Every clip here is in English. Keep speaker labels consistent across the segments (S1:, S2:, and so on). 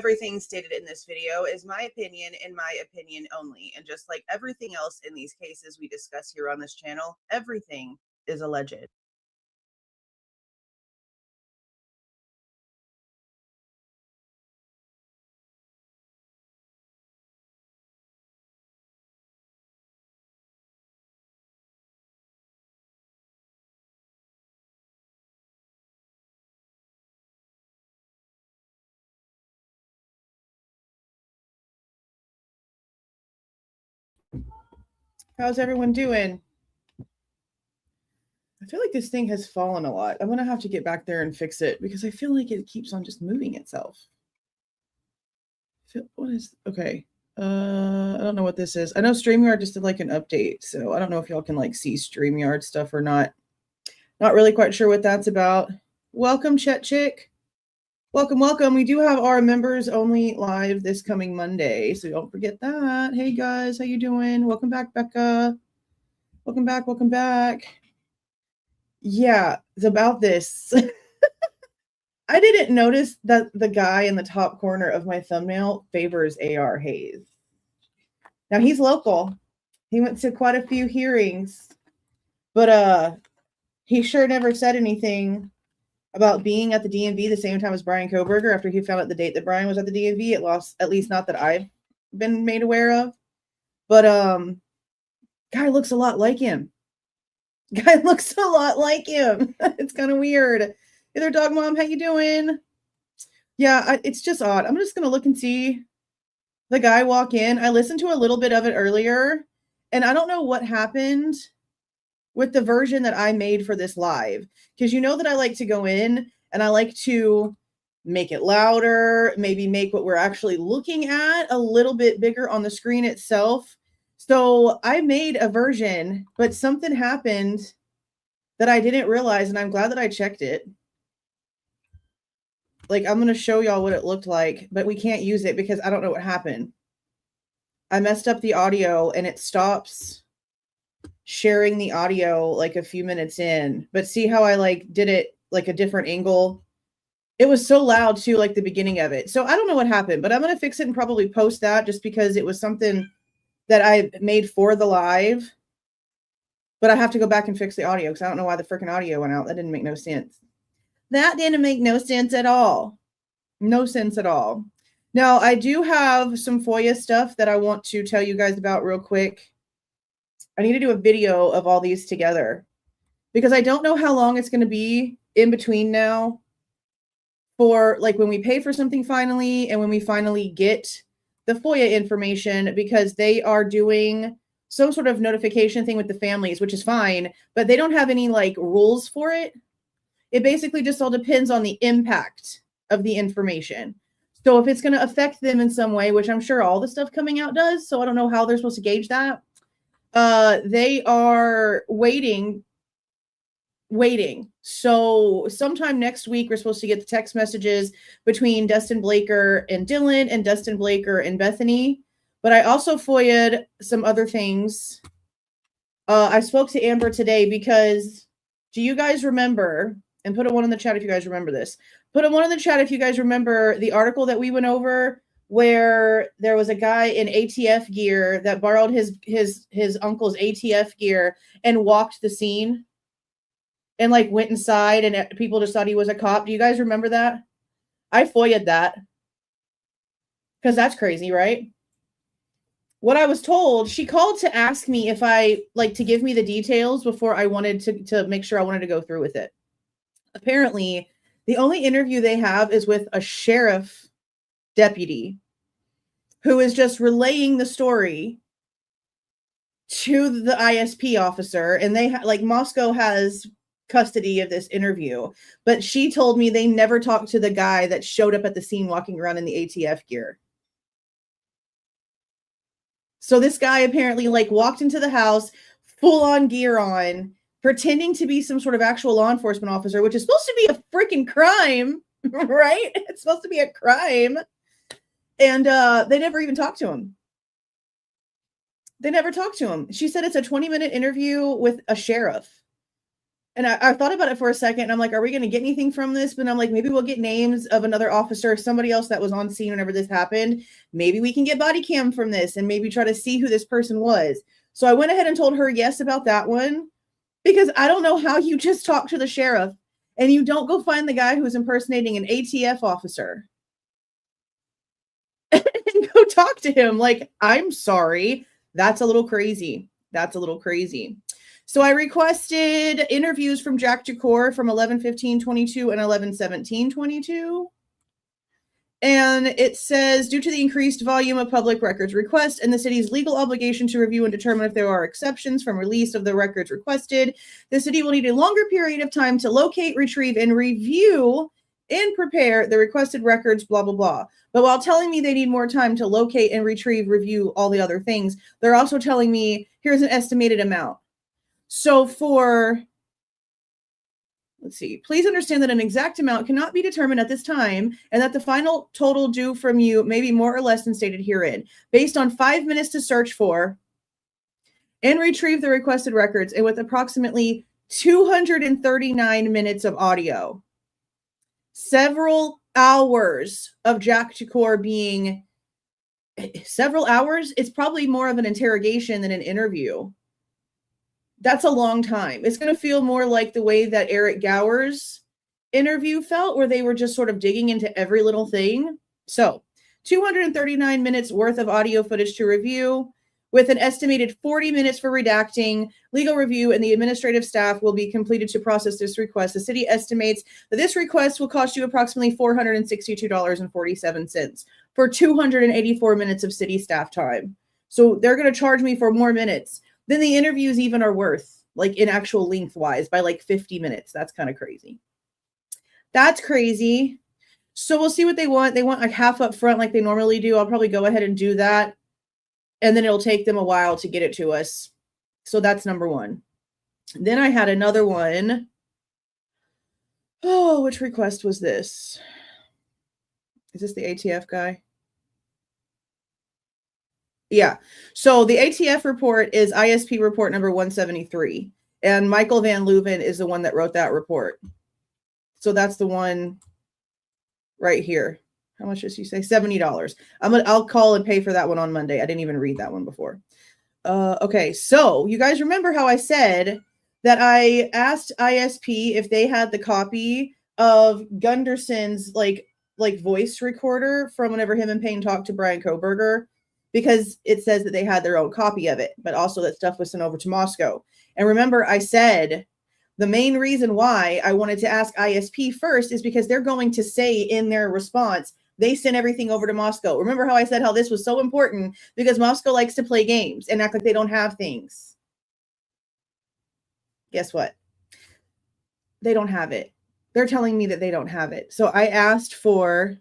S1: everything stated in this video is my opinion and my opinion only. And just like everything else in these cases we discuss here on this channel, everything is alleged. How's everyone doing? I feel like this thing has fallen a lot. I'm going to have to get back there and fix it because I feel like it keeps on just moving itself. What is, okay. I don't know what this is. I know StreamYard just did like an update, so I don't know if y'all can like see StreamYard stuff or not. Not really quite sure what that's about. Welcome, Chet Chick. Welcome, welcome. We do have our members only live this coming Monday, so don't forget that. Hey guys, how you doing? Welcome back, Becca. Welcome back, welcome back. Yeah, it's about this. I didn't notice that the guy in the top corner of my thumbnail favors A.R. Hayes. Now he's local. He went to quite a few hearings, but he sure never said anything about being at the DMV the same time as Bryan Kohberger after he found out the date that Bryan was at the DMV. It lost, at least not that I've been made aware of. But guy looks a lot like him. Guy looks a lot like him. It's kind of weird. Hey there, dog mom. How you doing? Yeah, it's just odd. I'm just going to look and see the guy walk in. I listened to a little bit of it earlier, and I don't know what happened with the version that I made for this live, because you know that I like to go in and I like to make it louder, maybe make what we're actually looking at a little bit bigger on the screen itself. So I made a version, but something happened that I didn't realize, and I'm glad that I checked it. Like, I'm going to show y'all what it looked like, but we can't use it because I don't know what happened. I messed up the audio and it stops sharing the audio like a few minutes in, but see how I like did it like a different angle? It was so loud too, like the beginning of it. So I don't know what happened, but I'm going to fix it and probably post that just because it was something that I made for the live, but I have to go back and fix the audio because I don't know why the freaking audio went out. That didn't make no sense. That didn't make no sense at all. No sense at all. Now, I do have some Foyer stuff that I want to tell you guys about real quick. I need to do a video of all these together because I don't know how long it's going to be in between now for like when we pay for something finally and when we finally get the Foyer information, because they are doing some sort of notification thing with the families, which is fine, but they don't have any like rules for it. It basically just all depends on the impact of the information. So if it's going to affect them in some way, which I'm sure all the stuff coming out does, so I don't know how they're supposed to gauge that. They are waiting. So sometime next week, we're supposed to get the text messages between Dustin Blaker and Dylan and Dustin Blaker and Bethany. But I also FOIA'd some other things. I spoke to Amber today because do you guys remember, and put a one in the chat if you guys remember this. Put a one in the chat if you guys remember the article that we went over where there was a guy in ATF gear that borrowed his uncle's ATF gear and walked the scene and like went inside and people just thought he was a cop. Do you guys remember that? I FOIA'd that because that's crazy, right? What I was told, she called to ask me if I like to give me the details before I wanted to make sure I wanted to go through with it. Apparently, the only interview they have is with a sheriff deputy who is just relaying the story to the ISP officer, and they like Moscow has custody of this interview, but she told me they never talked to the guy that showed up at the scene walking around in the ATF gear. So this guy apparently like walked into the house full on gear on, pretending to be some sort of actual law enforcement officer, which is supposed to be a freaking crime, right? It's supposed to be a crime. And they never even talked to him. They never talked to him. She said it's a 20-minute interview with a sheriff. And I thought about it for a second, and I'm like, are we going to get anything from this? But I'm like, maybe we'll get names of another officer, somebody else that was on scene whenever this happened. Maybe we can get body cam from this and maybe try to see who this person was. So I went ahead and told her yes about that one, because I don't know how you just talk to the sheriff and you don't go find the guy who's impersonating an ATF officer and go talk to him. Like, I'm sorry. That's a little crazy. That's a little crazy. So I requested interviews from Jack Jacor from 11/15/22 and 11/17/22. And it says, due to the increased volume of public records requests and the city's legal obligation to review and determine if there are exceptions from release of the records requested, the city will need a longer period of time to locate, retrieve, and review and prepare the requested records, blah, blah, blah. But while telling me they need more time to locate and retrieve, review all the other things, they're also telling me, here's an estimated amount. So for, let's see, please understand that an exact amount cannot be determined at this time and that the final total due from you may be more or less than stated herein, based on 5 minutes to search for and retrieve the requested records, and with approximately 239 minutes of audio. Several hours of Jack Jacor being, several hours? It's probably more of an interrogation than an interview. That's a long time. It's going to feel more like the way that Eric Gower's interview felt, where they were just sort of digging into every little thing. So 239 minutes worth of audio footage to review, with an estimated 40 minutes for redacting, legal review, and the administrative staff will be completed to process this request. The city estimates that this request will cost you approximately $462.47 for 284 minutes of city staff time. So they're going to charge me for more minutes than the interviews even are worth, like in actual lengthwise, by like 50 minutes. That's kind of crazy. That's crazy. So we'll see what they want. They want like half up front like they normally do. I'll probably go ahead and do that. And then it'll take them a while to get it to us. So that's number one. Then I had another one. Oh, which request was this? Is this the ATF guy? Yeah. So the ATF report is ISP report number 173. And Michael Van Leuven is the one that wrote that report. So that's the one right here. How much does he say? $70. I'll call and pay for that one on Monday. I didn't even read that one before. Okay. So you guys remember how I said that I asked ISP if they had the copy of Gunderson's like voice recorder from whenever him and Payne talked to Bryan Kohberger, because it says that they had their own copy of it, but also that stuff was sent over to Moscow. And remember, I said the main reason why I wanted to ask ISP first is because they're going to say in their response, they sent everything over to Moscow. Remember how I said how this was so important because Moscow likes to play games and act like they don't have things. Guess what? They don't have it. They're telling me that they don't have it. So I asked for,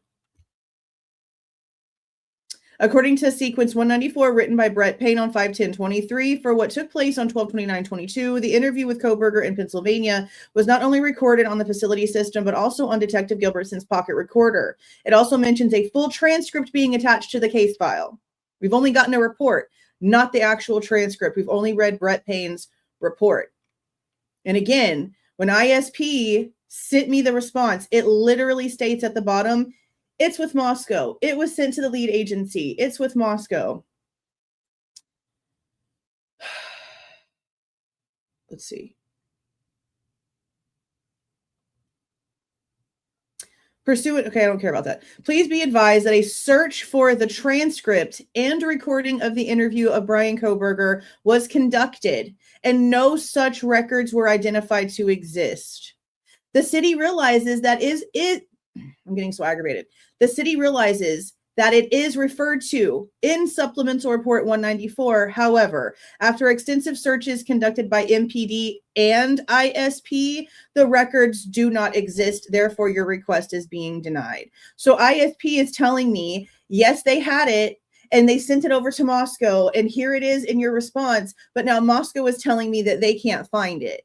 S1: according to sequence 194 written by Brett Payne on 5/10/23, for what took place on 12/29/22, the interview with Kohberger in Pennsylvania was not only recorded on the facility system, but also on Detective Gilbertson's pocket recorder. It also mentions a full transcript being attached to the case file. We've only gotten a report, not the actual transcript. We've only read Brett Payne's report. And again, when ISP sent me the response, it literally states at the bottom, it's with Moscow. It was sent to the lead agency. It's with Moscow. Let's see. Pursuant, okay, I don't care about that. Please be advised that a search for the transcript and recording of the interview of Bryan Kohberger was conducted, and no such records were identified to exist. The city realizes that I'm getting so aggravated. The city realizes that it is referred to in Supplemental Report 194. However, after extensive searches conducted by MPD and ISP, the records do not exist. Therefore, your request is being denied. So ISP is telling me, yes, they had it and they sent it over to Moscow, and here it is in your response. But now Moscow is telling me that they can't find it.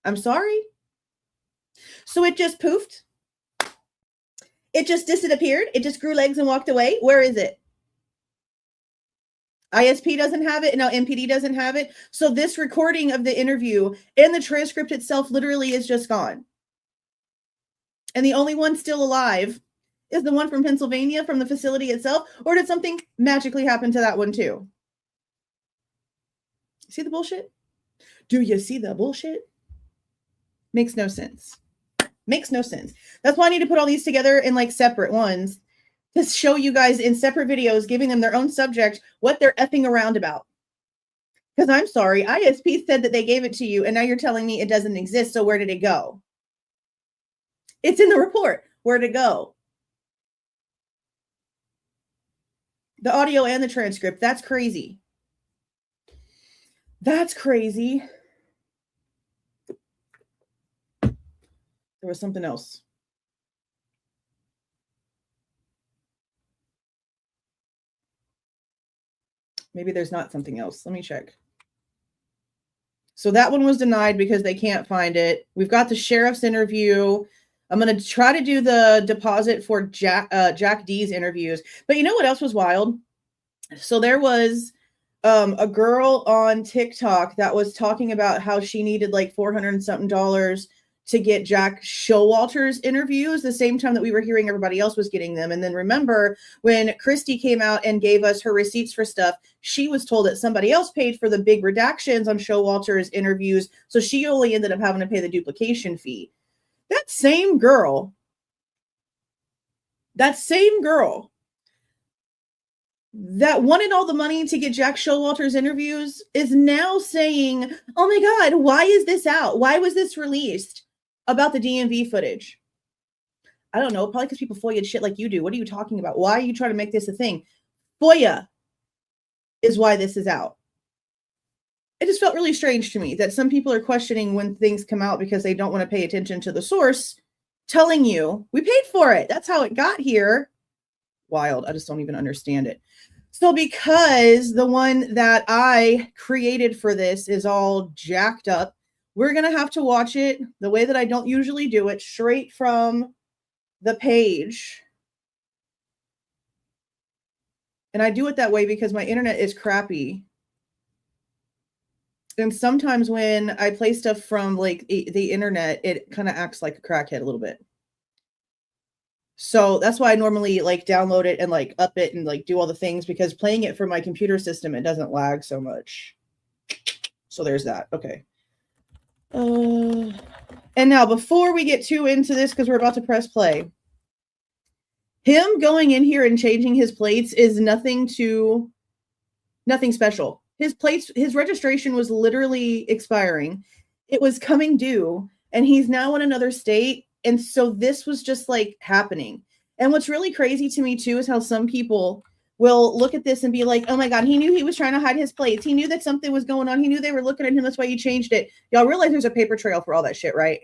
S1: I'm sorry. So it just poofed. It just disappeared. It just grew legs and walked away. Where is it? ISP doesn't have it, and now MPD doesn't have it. So this recording of the interview and the transcript itself literally is just gone. And the only one still alive is the one from Pennsylvania, from the facility itself, or did something magically happen to that one too? See the bullshit? Do you see the bullshit? Makes no sense. Makes no sense. That's why I need to put all these together in like separate ones to show you guys in separate videos, giving them their own subject, what they're effing around about. Because I'm sorry, ISP said that they gave it to you, and now you're telling me it doesn't exist, so where did it go? It's in the report. Where'd it go? The audio and the transcript. That's crazy. That's crazy. There was something else. Maybe there's not something else. Let me check. So that one was denied because they can't find it. We've got the sheriff's interview. I'm going to try to do the deposit for Jack D's interviews. But you know what else was wild? So there was a girl on TikTok that was talking about how she needed like $400 and something to get Jack Showalter's interviews the same time that we were hearing everybody else was getting them. And then remember when Christy came out and gave us her receipts for stuff, she was told that somebody else paid for the big redactions on Showalter's interviews. So she only ended up having to pay the duplication fee. That same girl that wanted all the money to get Jack Showalter's interviews is now saying, oh my God, why is this out? Why was this released about the DMV footage? I don't know, probably because people FOIA'd shit like you do. What are you talking about? Why are you trying to make this a thing? FOIA is why this is out. It just felt really strange to me that some people are questioning when things come out because they don't want to pay attention to the source, telling you, we paid for it. That's how it got here. Wild. I just don't even understand it. So because the one that I created for this is all jacked up, we're going to have to watch it the way that I don't usually do it, straight from the page. And I do it that way because my internet is crappy. And sometimes when I play stuff from like the internet, it kind of acts like a crackhead a little bit. So that's why I normally like download it and like up it and like do all the things, because playing it from my computer system, it doesn't lag so much. So there's that. Okay. And now before we get too into this, because we're about to press play, him going in here and changing his plates is nothing special. His plates, his registration was literally expiring. It was coming due, and he's now in another state. And so this was just like happening. And what's really crazy to me too is how some people will look at this and be like, oh my God, he knew he was trying to hide his plates. He knew that something was going on. He knew they were looking at him. That's why he changed it. Y'all realize there's a paper trail for all that shit, right?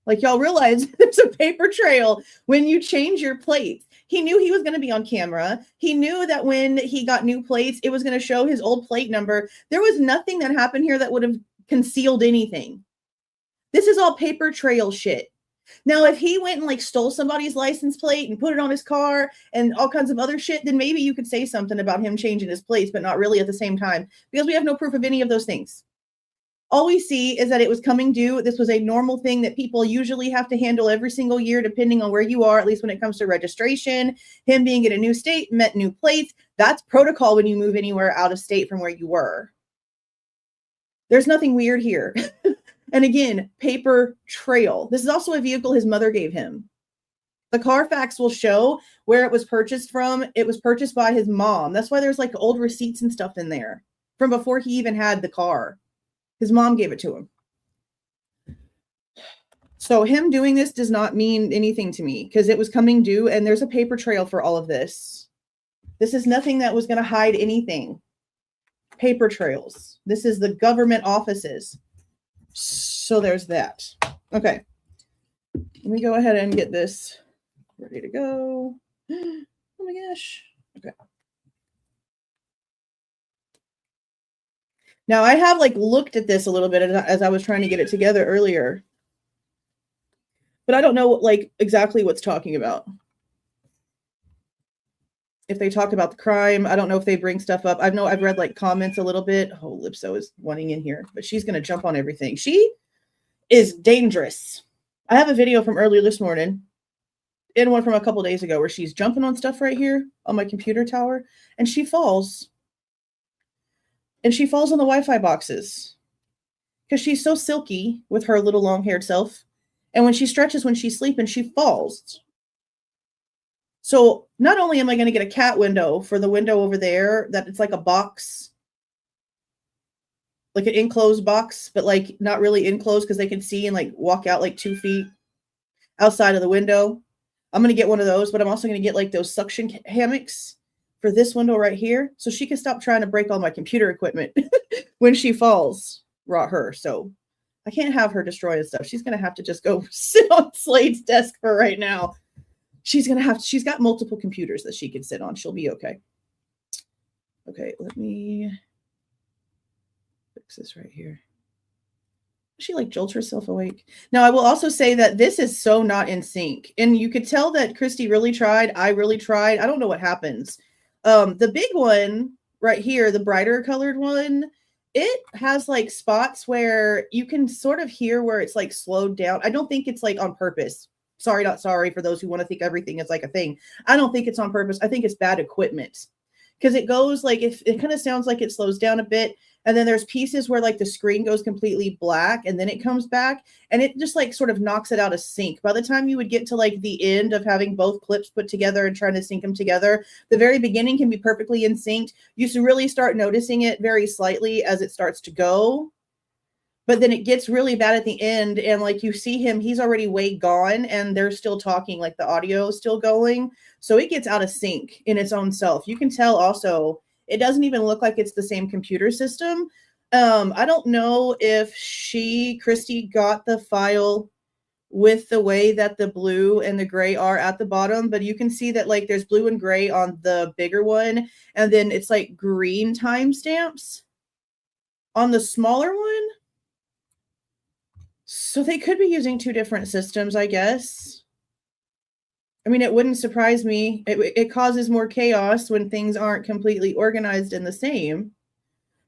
S1: Like, y'all realize there's a paper trail when you change your plates. He knew he was going to be on camera. He knew that when he got new plates, it was going to show his old plate number. There was nothing that happened here that would have concealed anything. This is all paper trail shit. Now, if he went and like stole somebody's license plate and put it on his car and all kinds of other shit, then maybe you could say something about him changing his plates, but not really at the same time, because we have no proof of any of those things. All we see is that it was coming due. This was a normal thing that people usually have to handle every single year, depending on where you are, at least when it comes to registration. Him being in a new state meant new plates. That's protocol when you move anywhere out of state from where you were. There's nothing weird here. And again, paper trail. This is also a vehicle his mother gave him. The Carfax will show where it was purchased from. It was purchased by his mom. That's why there's like old receipts and stuff in there from before he even had the car. His mom gave it to him. So him doing this does not mean anything to me because it was coming due and there's a paper trail for all of this. This is nothing that was going to hide anything. Paper trails. This is the government offices. So there's that. Okay. Let me go ahead and get this ready to go. Oh my gosh. Okay. Now I have like looked at this a little bit as I was trying to get it together earlier, but I don't know like exactly what's talking about. if they talk about the crime. I don't know if they bring stuff up. I've read like comments a little bit. Oh, Lipso is wanting in here, but she's going to jump on everything. She is dangerous. I have a video from earlier this morning and one from a couple days ago where she's jumping on stuff right here on my computer tower, and she falls. And she falls on the Wi-Fi boxes because she's so silky with her little long-haired self. And when she stretches, when she's sleeping, she falls. So not only am I going to get a cat window for the window over there, that it's like a box, like an enclosed box, but like not really enclosed because they can see and like walk out like 2 feet outside of the window. I'm going to get one of those, but I'm also going to get like those suction hammocks for this window right here, so she can stop trying to break all my computer equipment when she falls. Rot her. So I can't have her destroying stuff. She's going to have to just go sit on Slade's desk for right now. She's got multiple computers that she can sit on. She'll be okay. Okay, let me fix this right here. She like jolts herself awake. Now, I will also say that this is so not in sync. And you could tell that Christy really tried. I really tried. I don't know what happens. The big one right here, the brighter colored one, it has like spots where you can sort of hear where it's like slowed down. I don't think it's like on purpose. Sorry, not sorry for those who want to think everything is like a thing. I don't think it's on purpose. I think it's bad equipment because it goes like, if it kind of sounds like it slows down a bit. And then there's pieces where like the screen goes completely black and then it comes back and it just like sort of knocks it out of sync. By the time you would get to like the end of having both clips put together and trying to sync them together, the very beginning can be perfectly in sync. You should really start noticing it very slightly as it starts to go. But then it gets really bad at the end. And like you see him, he's already way gone and they're still talking, like the audio is still going. So it gets out of sync in its own self. You can tell also, it doesn't even look like it's the same computer system. I don't know if Christy got the file with the way that the blue and the gray are at the bottom, but you can see that like there's blue and gray on the bigger one. And then it's like green timestamps on the smaller one. So they could be using two different systems, I guess. I mean, it wouldn't surprise me. It causes more chaos when things aren't completely organized and the same.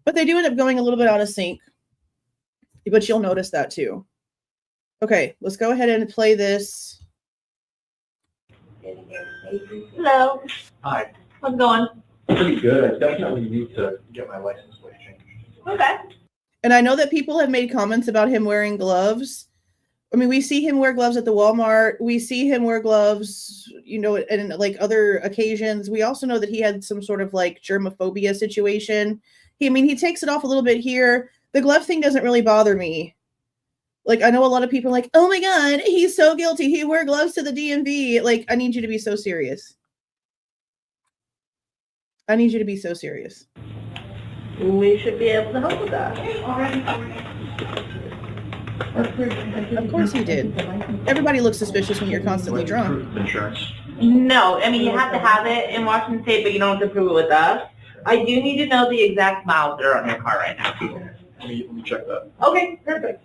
S1: But they do end up going a little bit out of sync. But you'll notice that too. Okay, let's go ahead and play this.
S2: Hello.
S3: Hi.
S2: How's it going?
S3: Pretty good. I definitely need to get my license plate changed.
S2: Okay.
S1: And I know that people have made comments about him wearing gloves. I mean, we see him wear gloves at the Walmart. We see him wear gloves, you know, in like other occasions. We also know that he had some sort of like germaphobia situation. He takes it off a little bit here. The glove thing doesn't really bother me. Like, I know a lot of people are like, oh my God, he's so guilty. He wore gloves to the DMV. Like, I need you to be so serious. I need you to be so serious.
S2: We should be able to help with that.
S1: Of course he did. Everybody looks suspicious when you're constantly drunk.
S3: Insurance?
S2: No, I mean, you have to have it in Washington State, but you don't have to prove it with us. I do need to know the exact miles that are on your car right now.
S3: Let me check that.
S2: Okay, perfect.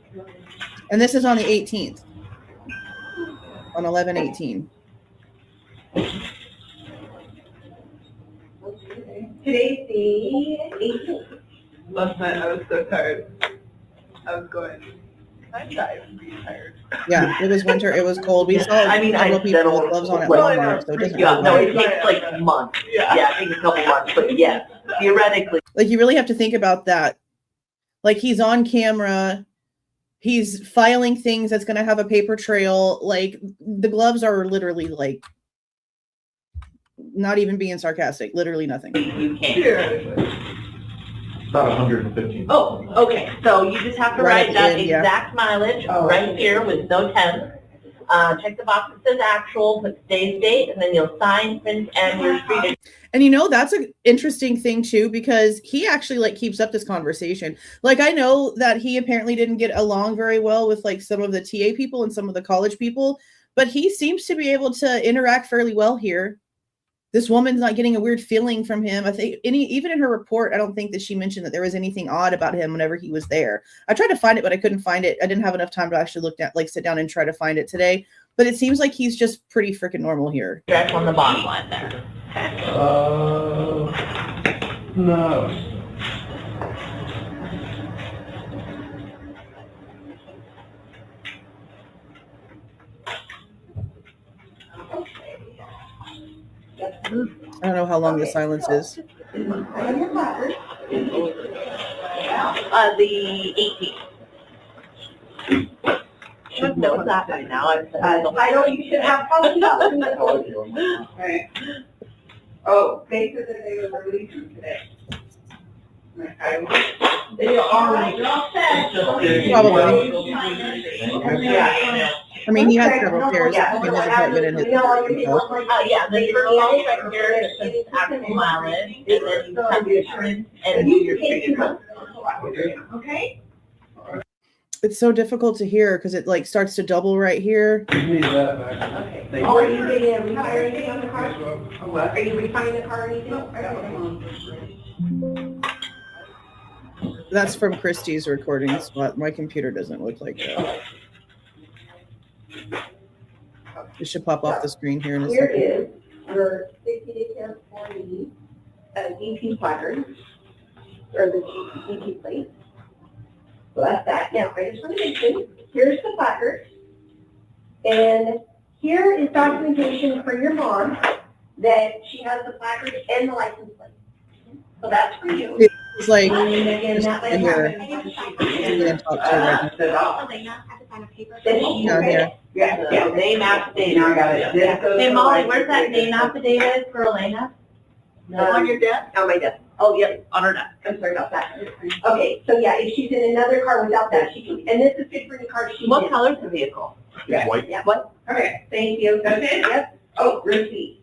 S1: And this is on the 18th. On 11/18.
S2: Today's the 18th.
S4: Last night I was so tired. I was going, I'm tired.
S1: Yeah, it was winter. It was cold. We saw
S2: I mean,
S1: several
S2: I
S1: people
S2: don't-
S1: with gloves on at
S2: well,
S1: Walmart, so it doesn't
S2: Yeah,
S1: really
S2: no,
S1: matter.
S2: it takes like months.
S4: Yeah.
S2: Yeah, it takes a couple months, but yes, theoretically.
S1: Like, you really have to think about that. Like, he's on camera. He's filing things that's going to have a paper trail. Like, the gloves are literally like, not even being sarcastic, literally nothing.
S2: You can't.
S4: Yeah.
S3: About 115.
S2: Oh, okay. So you just have to
S1: Right
S2: write that
S1: in, yeah.
S2: exact mileage right here with no temps. Check the box that says actual, put today's date, and then you'll sign, print, and your street.
S1: And you know, that's an interesting thing too, because he actually like keeps up this conversation. Like, I know that he apparently didn't get along very well with like some of the TA people and some of the college people, but he seems to be able to interact fairly well here. This woman's not getting a weird feeling from him. I think even in her report, I don't think that she mentioned that there was anything odd about him whenever he was there. I tried to find it, but I couldn't find it. I didn't have enough time to actually sit down and try to find it today. But it seems like he's just pretty freaking normal here.
S2: Address on the bottom line there.
S3: No.
S1: I don't know how long the silence is.
S2: The 18th. Should know that by now. I know you should have probably
S4: Right. Oh, they said that they were releasing today. Okay.
S2: They are. You're all set.
S1: Probably.
S2: Yeah.
S1: I mean, he had several pairs in his apartment and his house.
S2: Yeah, the first one right here is actual mileage, and then you have your insurance and your treated.
S4: Okay.
S1: It's so difficult to hear because it like starts to double right here.
S3: You need that back.
S4: Okay. Oh, are you going to refire anything on the car? Are you refining the car or anything?
S1: That's from Christie's recording spot. My computer doesn't look like that. It should pop off the screen here in a
S4: Here
S1: second.
S4: is your 60-day care for the DP placard, or the DP plate. So that's that. Now, I just want to mention, here's the placard, and here is documentation for your mom that she has the placard and the license plate. So that's for you.
S1: It's like,
S4: And again, that
S1: in here. I'm gonna talk to her right now. Down here.
S2: Yeah, name affidavit. Hey Molly, where's that name affidavit for Elena?
S4: On your desk? On my desk.
S2: Oh, yep, on her desk.
S4: I'm sorry about that. Okay, so yeah, if she's in another car without that, she can, and this is good for the car she's in.
S2: What color's the vehicle?
S4: Yeah.
S3: White.
S4: Yeah. What? Okay, thank you. Okay, yep. Oh, receipt.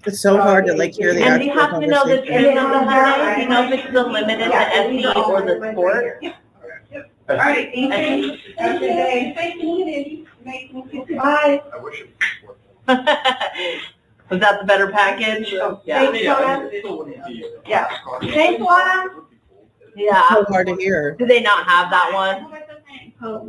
S1: It's so hard to like hear the
S2: And do you
S1: actual
S2: have to know the
S1: conversation.
S2: trim of the Hyundai? Do you know if it's the limited, the SE, or the sport?
S4: All right, thank you. Have a good day. Thank you, Andy. Bye.
S3: I wish it was.
S2: Was that the better package? Yeah.
S4: Thanks, Donna.
S2: Yeah. Thanks, Donna. Yeah.
S1: So hard to hear.
S2: Do they not have that one?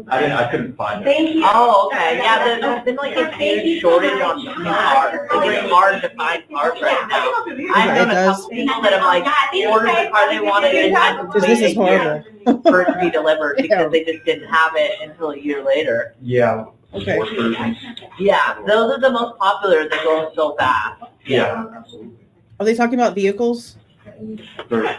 S3: I couldn't find it.
S4: Thank you.
S2: Oh, okay. Yeah, there's been like a huge shortage on cars. It's really hard to find cars right now. I've known a couple people that have like ordered the car they wanted and had to
S1: Because
S2: wait
S1: this is
S2: a year
S1: horrible.
S2: for it to be delivered
S1: Yeah.
S2: because they just didn't have it until a year later.
S3: Yeah.
S1: Okay.
S3: Sport versions.
S2: Yeah, those are the most popular. They go so fast.
S3: Yeah, absolutely.
S1: Are they talking about vehicles? It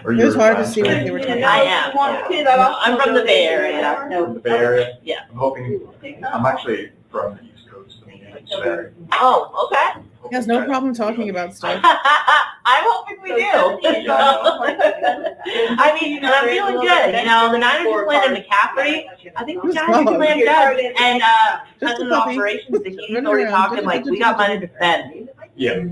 S1: was hard to see what they were talking
S2: I
S1: about.
S2: am. I'm from the Bay Area.
S3: From the Bay Area?
S2: Yeah.
S3: I'm hoping, I'm actually from the East Coast. So
S2: Oh, okay.
S1: He has no problem talking about stuff.
S2: I'm hoping we do. I mean, and I'm feeling good. You know, the Niners are playing in McCaffrey. I think the
S1: Who's
S2: Giants are
S1: Bob?
S2: playing Judge. And
S1: Just a
S2: President
S1: puppy.
S2: Operations, he's
S1: Running
S2: already
S1: around.
S2: talking like, we got money to spend.
S3: Yeah.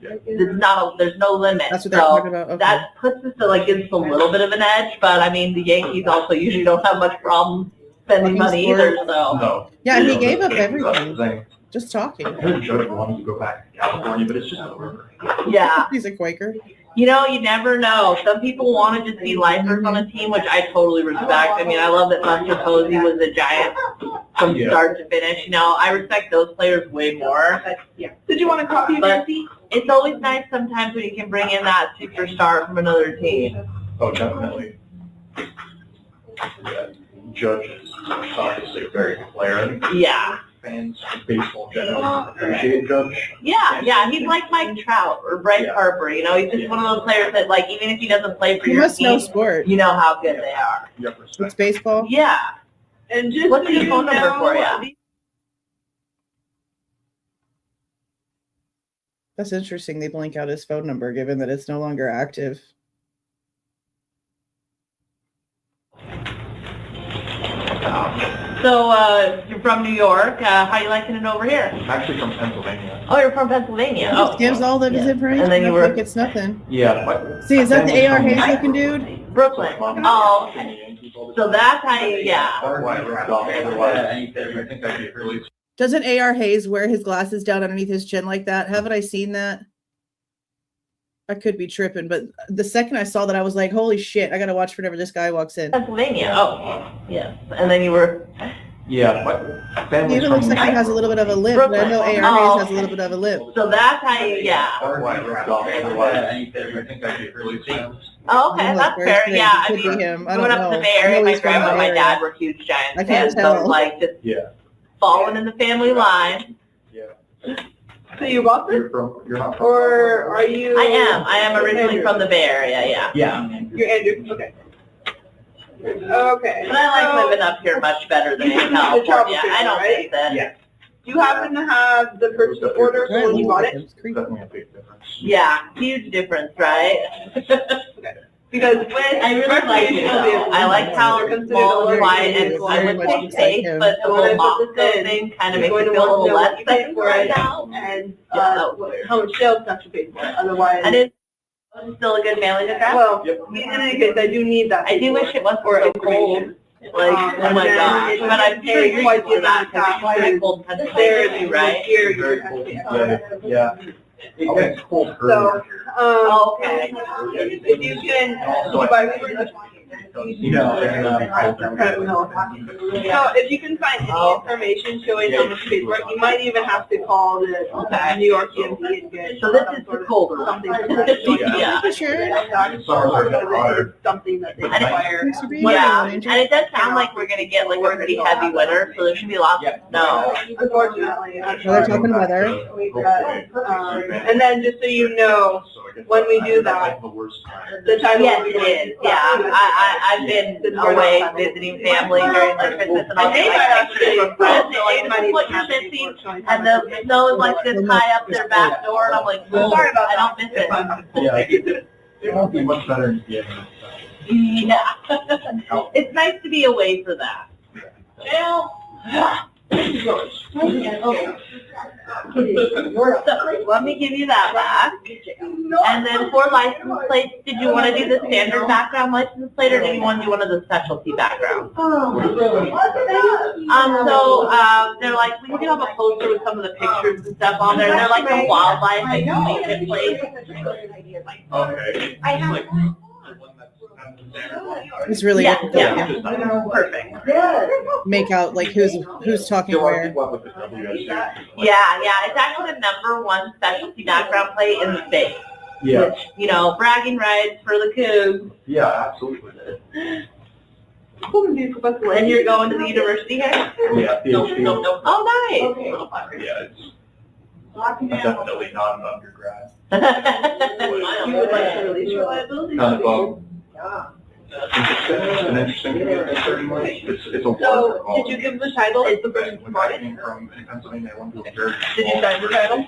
S2: There's no limit.
S1: That's what they're
S2: So
S1: talking about. Okay.
S2: that puts us to like, gives us a little bit of an edge. But I mean, the Yankees also usually don't have much problem spending money either. So
S3: No.
S1: Yeah, he
S3: No,
S1: gave up
S3: that's the
S1: everything.
S3: thing.
S1: Just talking.
S3: I heard Judge wanted to go back to California, but it's just a rumor.
S2: yeah.
S1: He's a Quaker.
S2: You know, you never know. Some people want to just be lifers on a team, which I totally respect. I mean, I love that Buster Posey was a Giant from
S3: Yeah.
S2: start to finish. You know, I respect those players way more.
S4: Did you want a copy of
S2: But
S4: your seat?
S2: it's always nice sometimes when you can bring in that superstar from another team.
S3: Oh, definitely. Yeah. Judge is obviously a very good player. I think
S2: Yeah.
S3: fans of baseball generally appreciate Judge.
S2: Yeah, he's like Mike Trout or Bryce
S3: Yeah.
S2: Harper. You know, he's just one of those players that, like, even if he doesn't play for
S1: He
S2: your
S1: must know
S2: team,
S1: sport.
S2: you know how good they are.
S3: Yep,
S1: It's
S3: respect.
S1: baseball.
S2: Yeah.
S4: And just
S2: What's
S4: so
S2: your
S4: you
S2: phone number
S4: know,
S2: for you?
S1: That's interesting. They blank out his phone number given that it's no longer active.
S2: So, you're from New York. How you liking it over here?
S3: I'm actually from Pennsylvania.
S2: Oh, you're from Pennsylvania.
S1: He just gives all of his
S2: yeah.
S1: information.
S2: And then you
S1: Act
S2: were-
S1: like it's nothing.
S3: Yeah. But
S1: See, is that the
S3: family's
S1: A.R.
S3: from-
S1: Hayes looking dude?
S2: Brooklyn. Oh, okay. So that's how you, yeah.
S3: That's why I wrote it off. Otherwise, I think I'd get really.
S1: Doesn't A.R. Hayes wear his glasses down underneath his chin like that? Haven't I seen that? I could be tripping, but the second I saw that, I was like, holy shit, I gotta watch whenever this guy walks in.
S2: Pennsylvania. Oh, yes. And then you were,
S3: Yeah, my
S1: He
S3: family's
S1: even looks
S3: from.
S1: like he has a little bit of a limp, but I know AR has a little bit of a limp.
S2: So that's how you, yeah.
S3: That's why I ripped off. Otherwise, I think I'd get really sad.
S2: Oh, okay,
S1: He
S2: that's
S1: looks
S2: fair.
S1: very
S2: Yeah,
S1: strange.
S2: I
S1: It could
S2: mean,
S1: be him. I
S2: growing
S1: don't
S2: up in
S1: know.
S2: the Bay
S1: I
S2: Area,
S1: know
S2: my
S1: he's from
S2: grandma
S1: the
S2: and my
S1: area.
S2: dad were huge Giants
S1: I can't
S2: fans, so
S1: tell.
S2: like just
S3: Yeah,
S2: falling in the family line.
S3: yeah.
S4: So you Boston?
S3: You're not from.
S4: Or are you?
S2: I am originally from the Bay Area, yeah.
S3: Yeah.
S4: You're Andrew, okay. Okay.
S2: But I like living up here much better than in
S4: You have the travel
S2: California.
S4: trailer,
S2: I don't
S4: right?
S2: think that.
S3: Yeah.
S4: Do you happen to have the purchase order for when you bought it?
S1: It's creepy.
S3: Definitely a big difference.
S2: Yeah, huge difference, right?
S4: Because when
S2: I really like it though. I like how small and quiet and I would say safe, but the whole Moscow thing kind of makes me feel a little less safe right now.
S4: And how much sales tax you paid for it, otherwise.
S2: I didn't. Was it still a good mailing address?
S4: Well,
S3: Yep.
S4: in any case, I do need that.
S2: I do wish it wasn't
S4: or
S2: so cold.
S4: information.
S2: Like, oh my gosh. But I'm sure you're
S4: quite
S2: used to that because it's very cold in
S4: There
S2: Pennsylvania, right?
S4: here, you
S3: Very
S4: have
S3: cold.
S4: to pay.
S3: Yeah. It gets cold
S4: So,
S3: earlier.
S2: Okay.
S4: if you can, so if you can find any information showing how much paid for it, you might even have to call the New York DMV and get.
S2: So this is the colder
S4: something.
S2: one.
S1: Yeah, for sure.
S4: Something that they require.
S1: Thanks for being
S2: Yeah,
S1: here,
S2: and
S1: Andrew.
S2: it does sound like we're gonna get like a pretty heavy winter, so there should be lots of snow.
S4: Unfortunately.
S1: Well, they're talking weather.
S4: And then just so you know, when we do that, the time.
S2: Yes, it is. Yeah, I've been away visiting family during like Christmas and all.
S4: They might
S2: Like
S4: actually,
S2: pictures from friends. They're like, this is what you're missing, and the snow is like this high up their back door, and I'm like, sorry about that. I don't miss it.
S3: Yeah, it won't be much better in the
S2: Yeah, it's nice to be away for that. Well. So, let me give you that back. And then for license plates, did you want to do the standard background license plate, or did you want to do one of the specialty backgrounds? They're like, we can have a poster with some of the pictures and stuff on there. They're like the wildlife exhibition plates.
S3: Okay.
S4: I have.
S1: It's really
S2: Yeah,
S1: good to
S2: yeah. Perfect.
S1: make out like who's talking where.
S2: Yeah, it's actually the -- specialty background plate in the state.
S3: Yeah.
S2: Which, you know, bragging rights for the Cougs.
S3: Yeah, absolutely.
S2: And you're going to the university here?
S3: Yeah, PhD.
S2: Oh, nice.
S3: Yeah, it's definitely not an undergrad.
S4: You would like to release your liability?
S3: Kind of an interesting certainly. It's a water.
S4: So, did you give the title? It's the person who
S3: When
S4: bought
S3: I
S4: it?
S3: came from Pennsylvania, I went to a very
S4: Did you sign the title?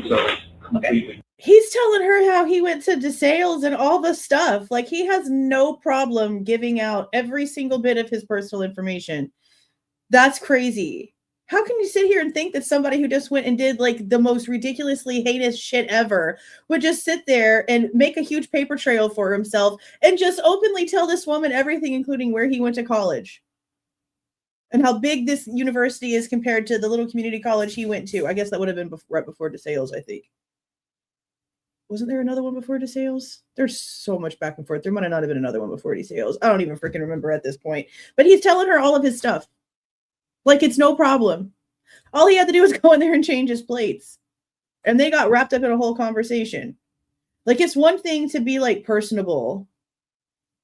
S3: So completely.
S1: He's telling her how he went to DeSales and all the stuff. Like, he has no problem giving out every single bit of his personal information. That's crazy. How can you sit here and think that somebody who just went and did like the most ridiculously heinous shit ever would just sit there and make a huge paper trail for himself and just openly tell this woman everything, including where he went to college and how big this university is compared to the little community college he went to? I guess that would have been right before DeSales, I think. Wasn't there another one before DeSales? There's so much back and forth. There might not have been another one before DeSales. I don't even freaking remember at this point. But he's telling her all of his stuff. Like, it's no problem. All he had to do was go in there and change his plates. And they got wrapped up in a whole conversation. Like, it's one thing to be, like, personable.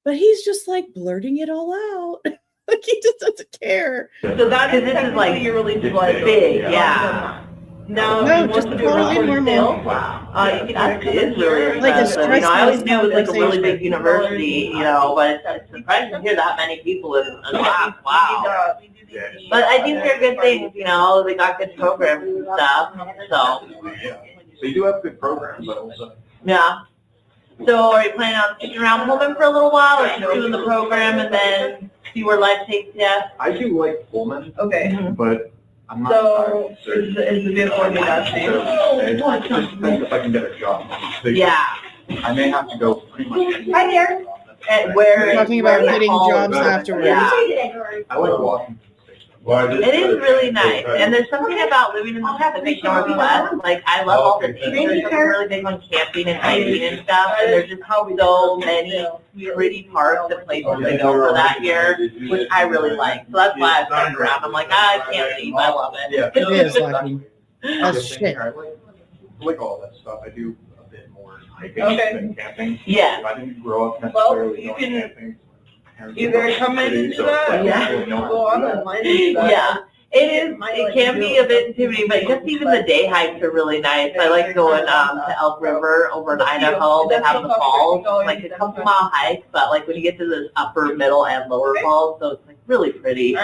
S1: But he's just, like, blurting it all out. Like, he just doesn't care.
S2: So that is, this is like, you're really big, yeah.
S4: No,
S1: just totally normal.
S2: Wow. That is really
S1: Like a
S2: impressive. You know, I always knew it was like a really big university, you know, but it's surprising to hear that many people in class. Wow. But I do hear good things, you know, they got good programs and stuff, so.
S3: Yeah. So you do have good programs, but also.
S2: Yeah. So are you planning on sticking around Pullman for a little while, or just doing the program and then see where life takes you?
S3: I do like Pullman,
S4: Okay.
S3: but I'm not
S4: So,
S3: entirely certain.
S4: is the vehicle going to be that
S3: So,
S4: same?
S3: it just depends if I can get a job. So
S2: Yeah.
S3: I may have to go pretty much.
S4: Hi there.
S2: And where?
S1: We're talking about
S2: where
S1: getting
S2: home-
S1: jobs afterwards.
S2: Yeah.
S3: I like Washington State.
S2: It is really nice, and there's something about living in the Pacific Northwest. Like, I love all the nature. There's something really big on camping and hiking and stuff, and there's just so many pretty parks and places to go for that year, which I really like. So that's why I stuck around. I'm like, I can't leave. I love it.
S1: It is lucky. That's shit.
S3: I like all that stuff. I do a bit more hiking than camping.
S2: Yeah.
S3: I didn't grow up necessarily going camping.
S4: Either come into that,
S2: Yeah.
S4: go on and
S2: Yeah. It can be a bit intimidating, but just even the day hikes are really nice. I like going to Elk River over in Idaho. They have the falls, like a couple mile hike, but like when you get to the upper, middle, and lower falls, so it's like really pretty.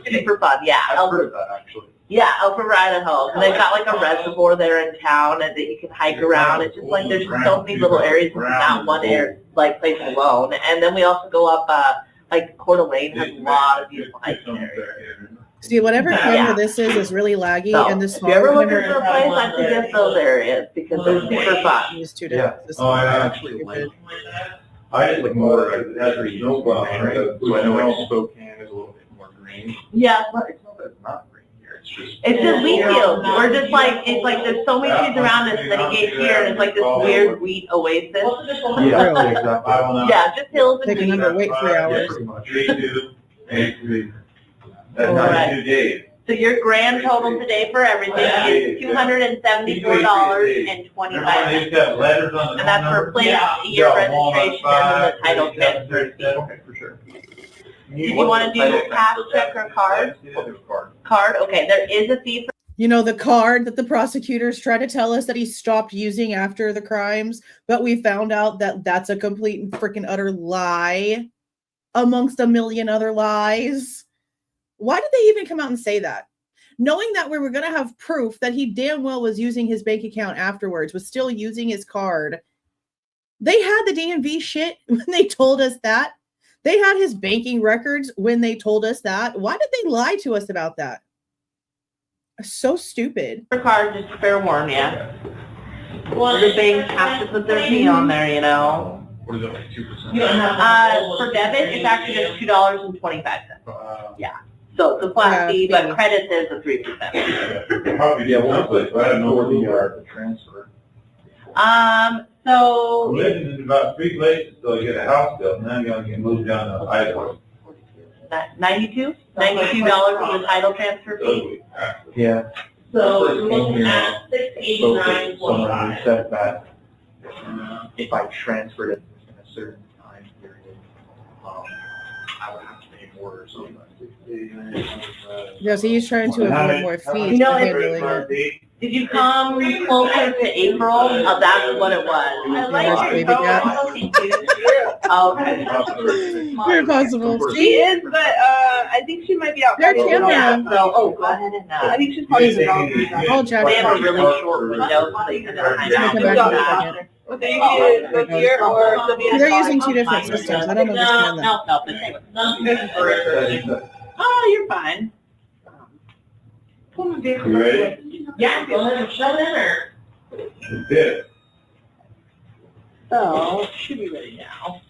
S2: Super fun. Yeah.
S3: I've heard of that actually.
S2: Yeah, Elk River, Idaho. And they've got like a reservoir there in town and that you can hike around. It's just like there's just so many little areas in that one area, like place alone. And then we also go up like Coeur d'Alene has a lot of beautiful hiking areas.
S1: See, whatever camera this is really laggy,
S2: So,
S1: and the
S2: if
S1: smaller
S2: you're ever looking
S1: camera
S2: for a place, I suggest those areas because they're super fun.
S1: use two
S3: Yeah.
S1: different
S3: I
S1: systems.
S3: actually like. I just like more. It has a snowplow, right? So I know like Spokane is a little bit more green.
S2: Yeah.
S3: It's not that it's not green here.
S2: It's just wheat fields. We're just like, it's like there's so many trees around us, and then you get here and it's like this weird wheat oasis.
S3: Yeah, exactly.
S2: Yeah, just hills and
S1: Take
S2: wheat.
S1: another wait 3 hours.
S3: Pretty much.
S2: That's 92
S3: days.
S2: So your grand total today for everything is $274.25. And that's for plate, year registration, and the title transfer fee.
S3: Okay, for sure.
S2: Did you want to do cash, check, or card? Card, okay, there is a fee for
S1: You know, the card that the prosecutors try to tell us that he stopped using after the crimes, but we found out that that's a complete and freaking utter lie amongst a million other lies. Why did they even come out and say that? Knowing that we were going to have proof that he damn well was using his bank account afterwards, was still using his card. They had the DMV shit when they told us that. They had his banking records when they told us that. Why did they lie to us about that? So stupid.
S2: card, just to fair warn you. Well, the banks have to put their fee on there, you know.
S3: What is it, like 2%?
S2: For debit, it's actually just $2.25. Yeah. So it's a flat fee, but credit is a 3%.
S3: Probably, I don't know where the transfer.
S2: So
S5: I'm living in about 3 places till I get a house built, and then I'm gonna get moved down to Idaho.
S2: $92 for the title transfer fee.
S3: Yeah.
S2: So we're looking at
S3: Someone said that if I transferred it in a certain time period, I would have to pay more or something.
S1: Yeah, so he's trying to avoid more fees.
S2: You know,
S1: by handling it.
S2: Did you come closer to April? Oh, that's what it was.
S1: I like your
S2: Okay.
S1: Very possible.
S4: She is, but I think she might be out.
S1: They're
S4: Friday.
S1: camping.
S2: So, go ahead and
S4: I think she's probably
S1: I'll check.
S2: they have a really short window, so you can hide
S1: Come back in a
S2: out.
S1: second.
S4: They're
S1: They're using two different systems. I don't understand that.
S2: No. Oh, you're fine.
S5: You ready?
S2: Yeah, go ahead and shove it in there.
S5: You did.
S2: So, should be ready now.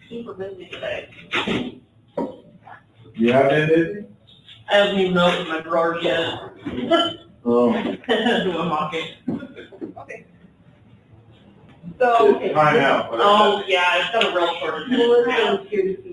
S2: Super busy today.
S5: You have ended?
S2: I haven't even opened my drawer yet.
S5: Oh.
S2: Doing mocking.
S4: So,
S5: Time out.
S2: Oh, yeah, it's got a real short.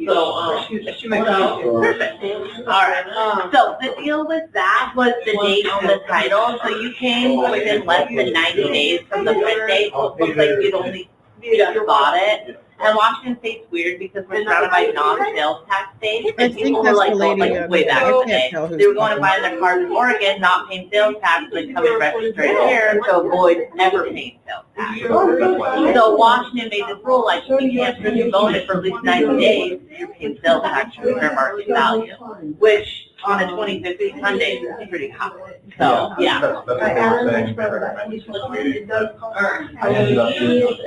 S2: So,
S4: she might be.
S2: perfect. All right. So the deal with that was the date on the title. So you came within less than 90 days from the print date. So it looks like you'd only just bought it. And Washington State's weird because we're surrounded by non-sales tax states.
S1: I
S2: And
S1: think
S2: people were
S1: that's
S2: like,
S1: the
S2: going
S1: lady.
S2: like way back in the day. They were going to buy their cars in Oregon, not paying sales tax, and then come and register it here to avoid ever paying sales tax. So Washington made this rule, like, you can't really own it for at least 90 days, you're paying sales tax for fair market value, which on a 2015 Hyundai is pretty high. So, yeah.
S3: That's what they were saying. I ended up doing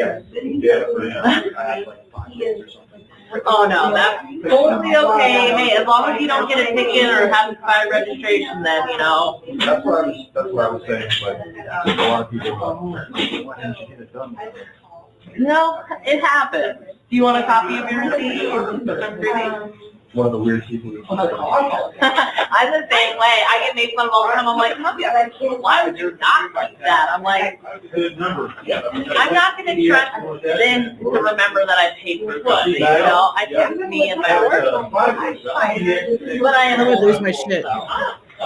S3: I had like 5 days or something.
S2: Oh, no, that's totally okay. Hey, as long as you don't get a ticket or have expired registration, then, you know.
S3: That's what I was saying, but a lot of people go, why didn't you get it done?
S2: No, it happens. Do you want a copy of your receipt?
S3: One of the weird people.
S2: I'm the same way. I get made fun of all the time. I'm like, why would you not like that? I'm like, I'm not going to trust them to remember that I paid for something. You know, I trust me and my work. But I
S1: would lose my shit. I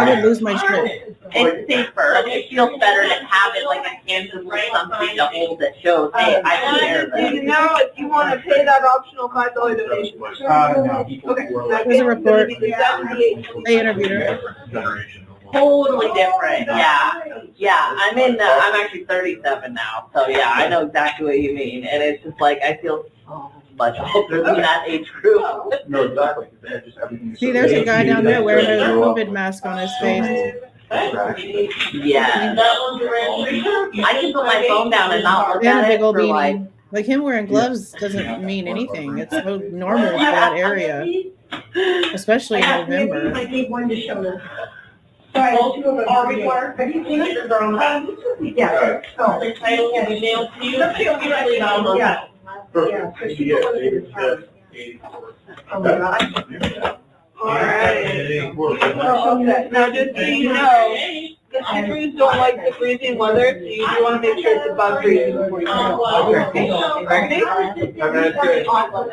S1: would lose my shit.
S2: It's safer. It feels better to have it like a tangible something to hold that shows, hey, I can share this.
S6: Do you know if you want to pay that optional $5 donation?
S4: Okay.
S1: There's a report. They interviewed her.
S2: Totally different. Yeah. I'm actually 37 now, so yeah, I know exactly what you mean. And it's just like I feel so much older than that age group.
S3: No, exactly.
S1: See, there's a guy down there wearing a COVID mask on his face.
S2: Yeah. I can put my phone down and not look
S1: And a
S2: at
S1: big
S2: it
S1: old
S2: for
S1: beanie. Like him wearing gloves doesn't mean anything. It's so normal for that area, especially in November.
S4: I need one to show them. Sorry, two of them are required. Have you seen it? Yeah. Oh, the title will be mailed to you. Yeah. Oh my God.
S6: All right. Now, just so you know, the chickens don't like the freezing weather, so you do want to make sure it's above freezing before you come.
S1: Oh,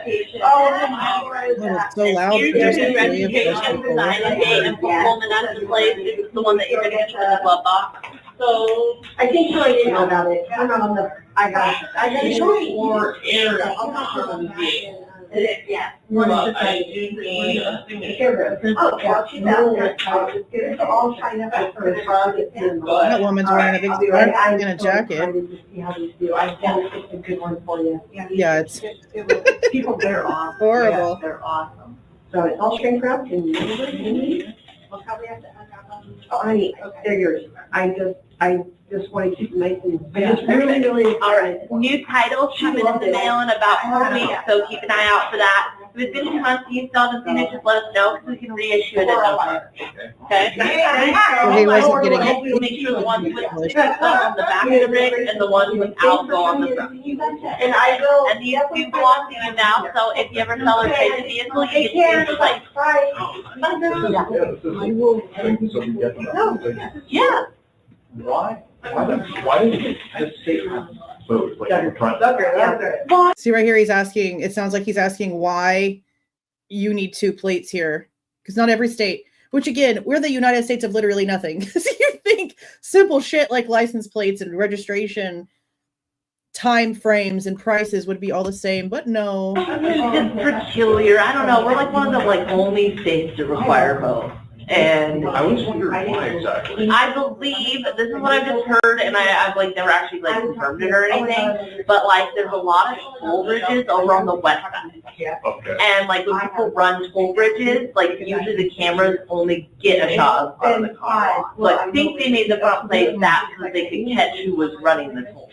S1: it's so loud.
S2: Here's
S1: There's
S2: your
S1: three of those
S2: registration
S1: people.
S2: design and date and fulfillment as in place. This is the one that you're going to get in the glove box.
S4: So I think so. I didn't know about it. I'm on the. I got it.
S2: Or error. I'm not sure what it is.
S4: Yeah.
S2: Well, I do need a signature.
S4: Oh, well, she's out there. I'll just get it all signed up for the
S1: That woman's wearing a big scarf and a jacket.
S4: I found a good one for you.
S1: Yeah, it's
S2: People, they're awesome.
S1: horrible.
S2: They're awesome.
S4: So it's all shrink wrapped and we'll probably have to oh, honey, they're yours. I just want to keep them nice and just really.
S2: All right. New titles coming in the mail in about 4 weeks, so keep an eye out for that. If it's been 2 months and you still haven't seen it, just let us know because we can reissue it in November. Okay?
S1: He wasn't getting it.
S2: We'll make sure the ones with on the back of the rig and the ones without go on the front.
S4: And I will.
S2: And these do belong to you now, so if you ever sell or trade the vehicle, you get to change the light. Yeah.
S3: Why? Why did it just say so? Like in front.
S1: See right here, he's asking, it sounds like he's asking why you need 2 plates here. Because not every state, which again, we're the United States of literally nothing. So you think simple shit like license plates and registration time frames and prices would be all the same, but no.
S2: It's just peculiar. I don't know. We're like one of the only states that require both. And
S3: I was wondering why exactly.
S2: I believe, this is what I've just heard, and I've never actually confirmed it or anything, but there's a lot of toll bridges over on the west side.
S3: Okay.
S2: And when people run toll bridges, usually the cameras only get a shot of the car. So I think they made the front plate that so they could catch who was running the toll.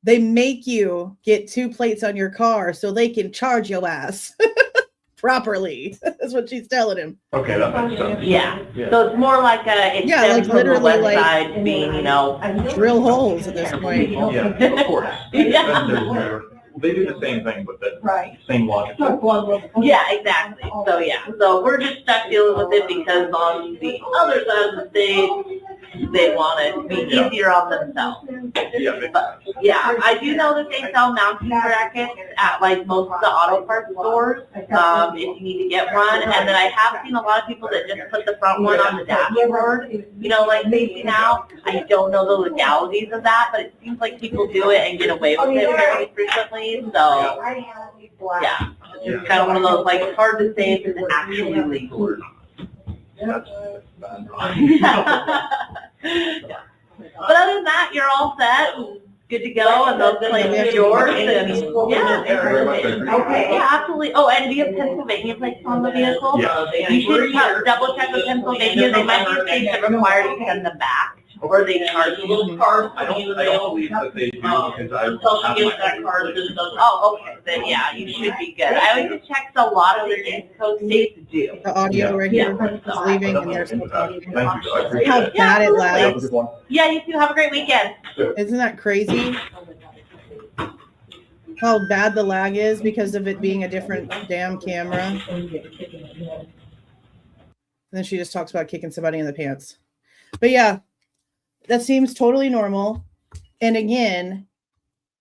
S1: They make you get 2 plates on your car so they can charge your ass properly. That's what she's telling him.
S3: Okay, that makes sense.
S2: Yeah. So it's more like it stems from the west side being,
S1: drill holes at this point.
S3: Yeah, of course.
S2: Yeah.
S3: They do the same thing with the
S4: Right.
S3: same logic.
S2: Yeah, exactly. So yeah. So we're just stuck dealing with it because on the other side of the state, they want it to be easier on themselves.
S3: Yeah,
S2: But yeah, I do know that they sell mounting brackets at most of the auto parts stores if you need to get one. And then I have seen a lot of people that just put the front one on the dashboard, facing out. I don't know the legalities of that, but it seems like people do it and get away with it very frequently. So yeah, it's kind of one of those it's hard to say if it's actually legal.
S3: That's
S2: Yeah. But other than that, you're all set, good to go, and those plates are yours. And yeah, okay, yeah, absolutely. Oh, and do you have Pennsylvania plates on the vehicle?
S3: Yeah.
S2: You should double check with Pennsylvania. They might be states that require you to send them back, or they charge you.
S3: I don't believe that they do because I have
S2: that card. Oh, okay. Then yeah, you should be good. I always just check a lot of the East Coast states do.
S1: The audio right here
S2: Yeah.
S1: is leaving and they're still talking.
S3: Thank you. I
S1: See
S3: appreciate
S1: how
S3: it.
S1: bad it
S3: Have a
S1: lags?
S3: good one.
S2: Yeah, you too. Have a great weekend.
S1: Isn't that crazy? how bad the lag is because of it being a different damn camera. And then she just talks about kicking somebody in the pants. But yeah, that seems totally normal. And again,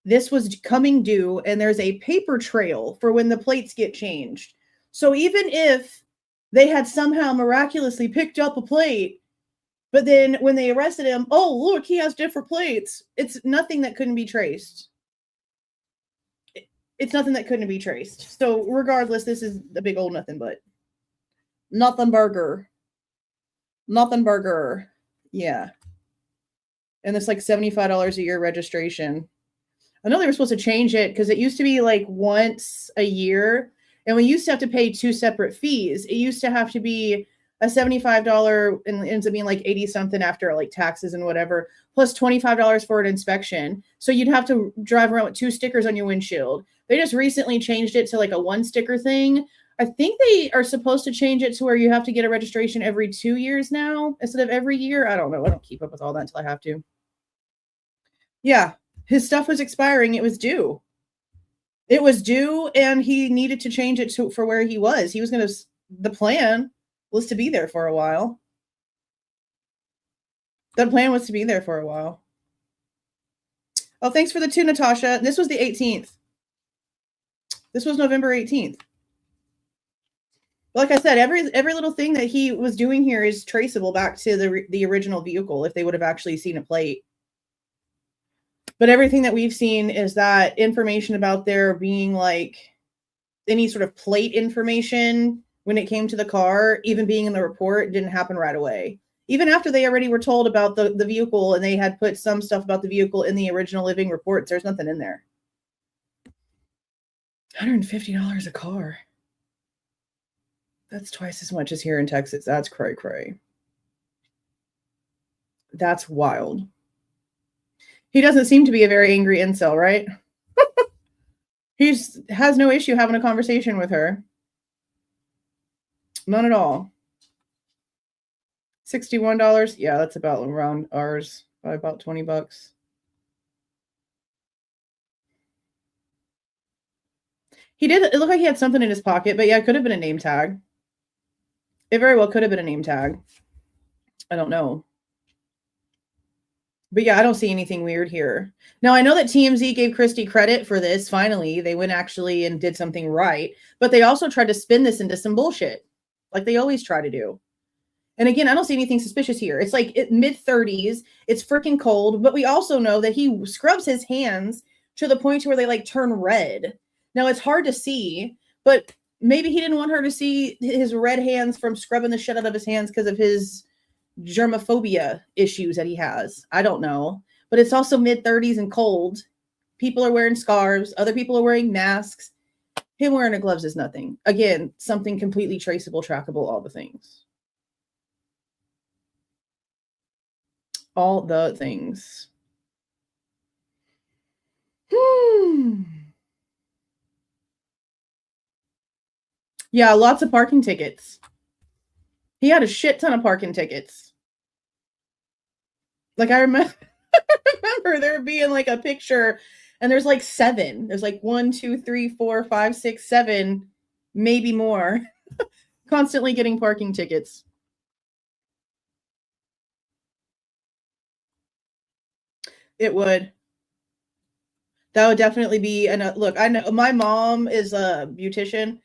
S1: this was coming due, and there's a paper trail for when the plates get changed. So even if they had somehow miraculously picked up a plate, but then when they arrested him, oh, look, he has different plates. It's nothing that couldn't be traced. It's nothing that couldn't be traced. So regardless, this is a big old nothing but. Nothing burger. Yeah. And it's like $75 a year registration. I know they were supposed to change it because it used to be like once a year. And we used to have to pay 2 separate fees. It used to have to be a $75 and it ends up being like 80 something after like taxes and whatever, plus $25 for an inspection. So you'd have to drive around with 2 stickers on your windshield. They just recently changed it to like a 1 sticker thing. I think they are supposed to change it to where you have to get a registration every 2 years now instead of every year. I don't know. I don't keep up with all that until I have to. Yeah, his stuff was expiring. It was due. It was due, and he needed to change it for where he was. He was going to, the plan was to be there for a while. The plan was to be there for a while. Oh, thanks for the 2, Natasha. This was the 18th. This was November 18th. Like I said, every little thing that he was doing here is traceable back to the original vehicle if they would have actually seen a plate. But everything that we've seen is that information about there being like any sort of plate information when it came to the car, even being in the report, didn't happen right away. Even after they already were told about the vehicle and they had put some stuff about the vehicle in the original living reports, there's nothing in there. $150 a car. That's twice as much as here in Texas. That's cray. That's wild. He doesn't seem to be a very angry incel, right? He has no issue having a conversation with her. None at all. $61. Yeah, that's about around ours by about $20. He did. It looked like he had something in his pocket, but yeah, it could have been a name tag. It very well could have been a name tag. I don't know. But yeah, I don't see anything weird here. Now, I know that TMZ gave Christy credit for this. Finally, they went actually and did something right. But they also tried to spin this into some bullshit, like they always try to do. And again, I don't see anything suspicious here. It's like mid-30s. It's freaking cold. But we also know that he scrubs his hands to the point where they like turn red. Now, it's hard to see, but maybe he didn't want her to see his red hands from scrubbing the shit out of his hands because of his germaphobia issues that he has. I don't know. But it's also mid-30s and cold. People are wearing scarves. Other people are wearing masks. Him wearing the gloves is nothing. Again, something completely traceable, trackable, all the things. All the things. Yeah, lots of parking tickets. He had a shit ton of parking tickets. Like I remember there being like a picture and there's like 7. There's like 1, 2, 3, 4, 5, 6, 7, maybe more. Constantly getting parking tickets. It would. That would definitely be, and look, I know my mom is a beautician,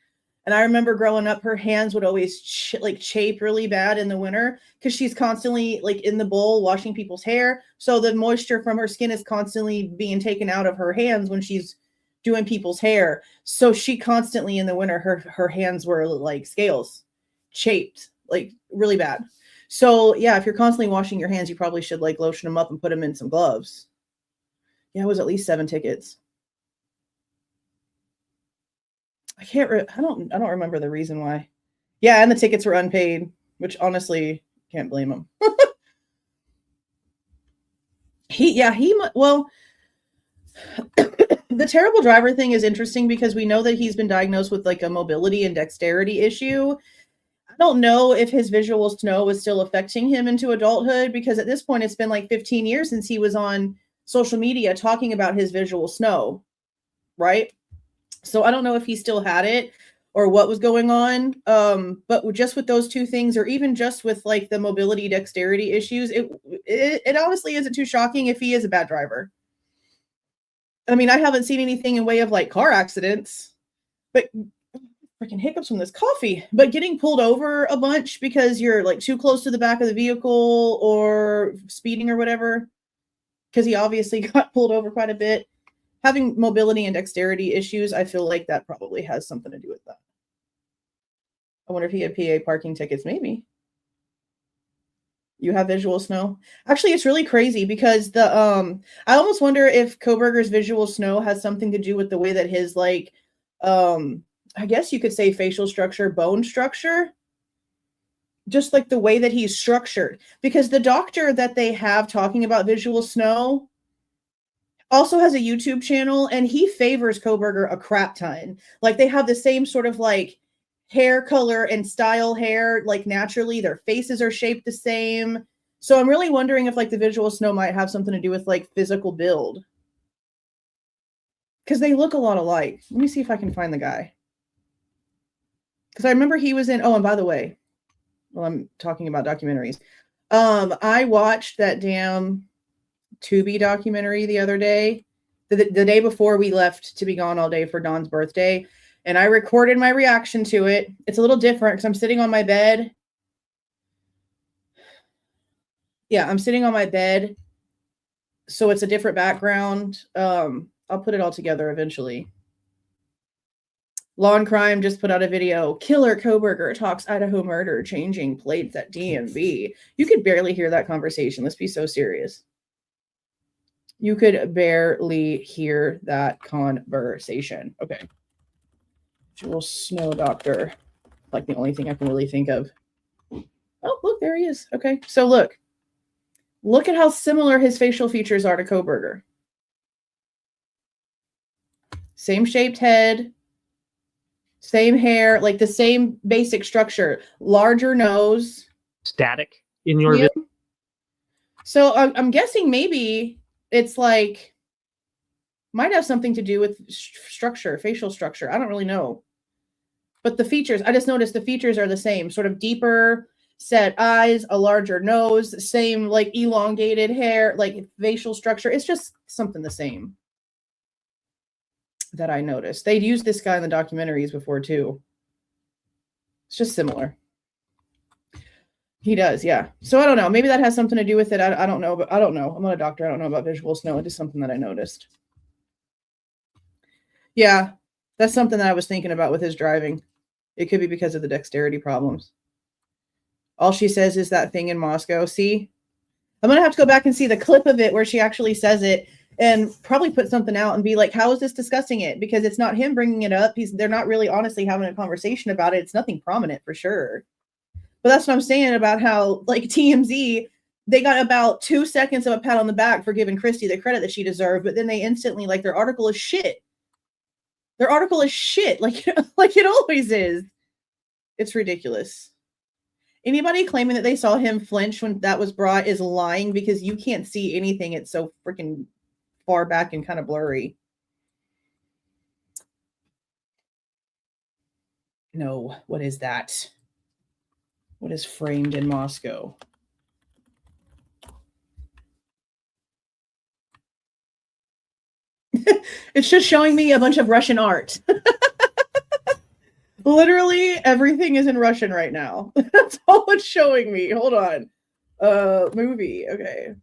S1: and I remember growing up, her hands would always chafe really bad in the winter because she's constantly like in the bowl washing people's hair. So the moisture from her skin is constantly being taken out of her hands when she's doing people's hair. So she constantly in the winter, her hands were like scales, chafed, like really bad. So yeah, if you're constantly washing your hands, you probably should like lotion them up and put them in some gloves. Yeah, it was at least 7 tickets. I don't remember the reason why. Yeah, and the tickets were unpaid, which honestly can't blame him. Well, the terrible driver thing is interesting because we know that he's been diagnosed with like a mobility and dexterity issue. I don't know if his visual snow is still affecting him into adulthood because at this point it's been like 15 years since he was on social media talking about his visual snow. right? So I don't know if he still had it or what was going on. But just with those two things, or even just with like the mobility dexterity issues, it honestly isn't too shocking if he is a bad driver. I mean, I haven't seen anything in way of like car accidents, but freaking hiccups from this coffee, but getting pulled over a bunch because you're like too close to the back of the vehicle or speeding or whatever, because he obviously got pulled over quite a bit. Having mobility and dexterity issues, I feel like that probably has something to do with that. I wonder if he had PA parking tickets. Maybe. You have visual snow? Actually, it's really crazy because I almost wonder if Kohberger's visual snow has something to do with the way that his like, I guess you could say facial structure, bone structure, just like the way that he's structured. Because the doctor that they have talking about visual snow also has a YouTube channel, and he favors Kohberger a crap ton. Like they have the same sort of like hair color and style hair, like naturally their faces are shaped the same. So I'm really wondering if like the visual snow might have something to do with like physical build, because they look a lot alike. Let me see if I can find the guy, because I remember he was in, oh, and by the way, well, I'm talking about documentaries. I watched that damn Tubi documentary the other day, the day before we left to be gone all day for Dawn's birthday, and I recorded my reaction to it. It's a little different because I'm sitting on my bed. Yeah, I'm sitting on my bed, so it's a different background. I'll put it all together eventually. Law and Crime just put out a video. Killer Kohberger talks Idaho murder, changing plates at DMV. You could barely hear that conversation. Let's be so serious. You could barely hear that conversation. Okay. Visual snow doctor. Like the only thing I can really think of. Oh, look, there he is. Okay. So look. Look at how similar his facial features are to Kohberger. Same shaped head. Same hair. Like the same basic structure. Larger nose.
S7: Static in your video?
S1: So I'm guessing maybe it's like, might have something to do with structure, facial structure. I don't really know. But the features, I just noticed the features are the same. Sort of deeper set eyes, a larger nose, same like elongated hair, like facial structure. It's just something the same that I noticed. They'd used this guy in the documentaries before too. It's just similar. He does, yeah. So I don't know. Maybe that has something to do with it. I don't know, but I don't know. I'm not a doctor. I don't know about visual snow. It's just something that I noticed. Yeah, that's something that I was thinking about with his driving. It could be because of the dexterity problems. All she says is that thing in Moscow. See? I'm going to have to go back and see the clip of it where she actually says it and probably put something out and be like, how is this discussing it? Because it's not him bringing it up. They're not really honestly having a conversation about it. It's nothing prominent for sure. But that's what I'm saying about how, like, TMZ, they got about 2 seconds of a pat on the back for giving Christy the credit that she deserved, but then they instantly, like, their article is shit. Their article is shit, like it always is. It's ridiculous. Anybody claiming that they saw him flinch when that was brought is lying, because you can't see anything. It's so freaking far back and kind of blurry. No, what is that? What is framed in Moscow? It's just showing me a bunch of Russian art. Literally everything is in Russian right now. That's all it's showing me. Hold on. Movie. Okay.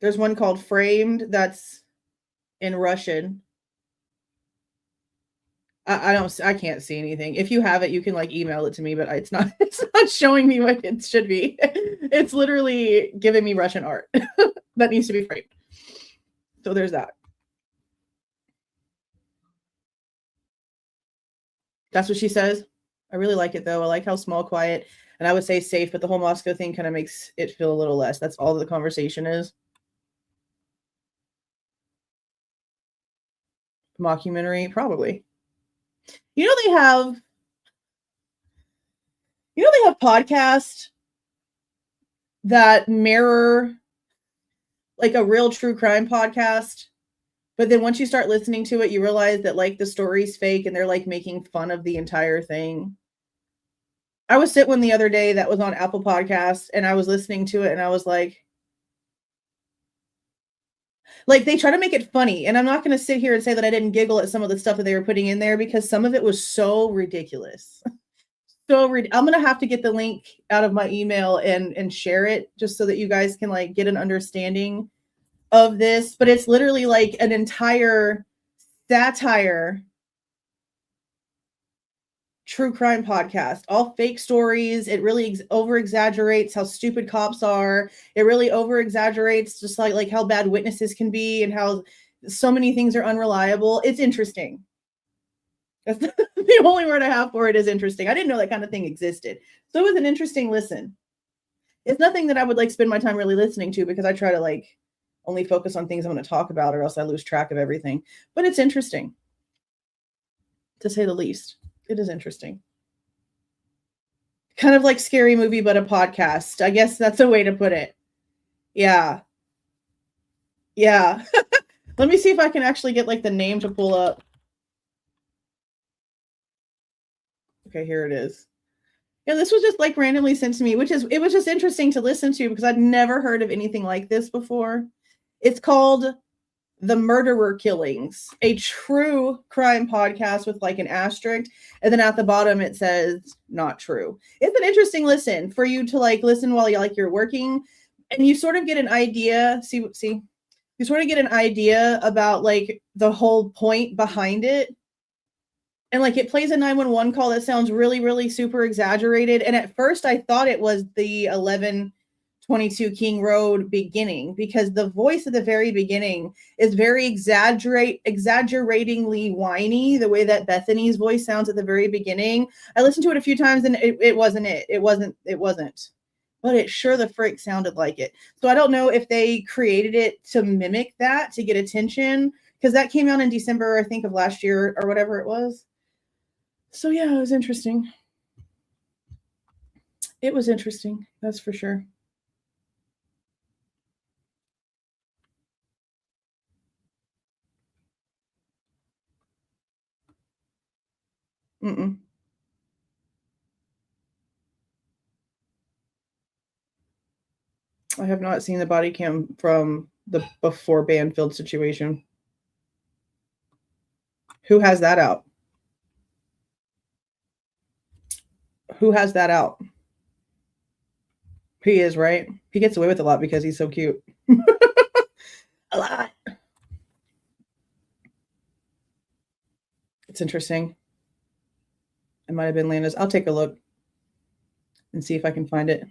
S1: There's one called Framed that's in Russian. I can't see anything. If you have it, you can like email it to me, but it's not showing me what it should be. It's literally giving me Russian art that needs to be framed. So there's that. That's what she says. I really like it though. I like how small, quiet, and I would say safe, but the whole Moscow thing kind of makes it feel a little less. That's all the conversation is. Mockumentary, probably. You know they have podcasts that mirror like a real true crime podcast. But then once you start listening to it, you realize that like the story's fake and they're like making fun of the entire thing. I was sitting one the other day that was on Apple Podcasts and I was listening to it and I was like they try to make it funny. And I'm not going to sit here and say that I didn't giggle at some of the stuff that they were putting in there because some of it was so ridiculous. I'm going to have to get the link out of my email and share it just so that you guys can like get an understanding of this. But it's literally like an entire satire true crime podcast, all fake stories. It really over exaggerates how stupid cops are. It really over exaggerates just like how bad witnesses can be and how so many things are unreliable. It's interesting. That's the only word I have for it is interesting. I didn't know that kind of thing existed. So it was an interesting listen. It's nothing that I would like spend my time really listening to because I try to like only focus on things I'm going to talk about or else I lose track of everything. But it's interesting, to say the least. It is interesting. Kind of like Scary Movie, but a podcast. I guess that's a way to put it. Yeah. Yeah. Let me see if I can actually get like the name to pull up. Okay, here it is. Yeah, this was just like randomly sent to me, it was just interesting to listen to because I'd never heard of anything like this before. It's called The Murderer Killings, a true crime podcast with like an asterisk. And then at the bottom, it says not true. It's an interesting listen for you to like listen while you're working and you sort of get an idea. You sort of get an idea about like the whole point behind it. And like it plays a 911 call that sounds really, really super exaggerated. And at first I thought it was the 1122 King Road beginning because the voice at the very beginning is very exaggeratingly whiny, the way that Bethany's voice sounds at the very beginning. I listened to it a few times and it wasn't it. It wasn't. But it sure the frick sounded like it. So I don't know if they created it to mimic that, to get attention, because that came out in December, I think, of last year or whatever it was. So yeah, it was interesting. It was interesting, that's for sure. I have not seen the body cam from the before Banfield situation. Who has that out? Who has that out? He is, right? He gets away with a lot because he's so cute. A lot. It's interesting. It might have been Lana's. I'll take a look and see if I can find it.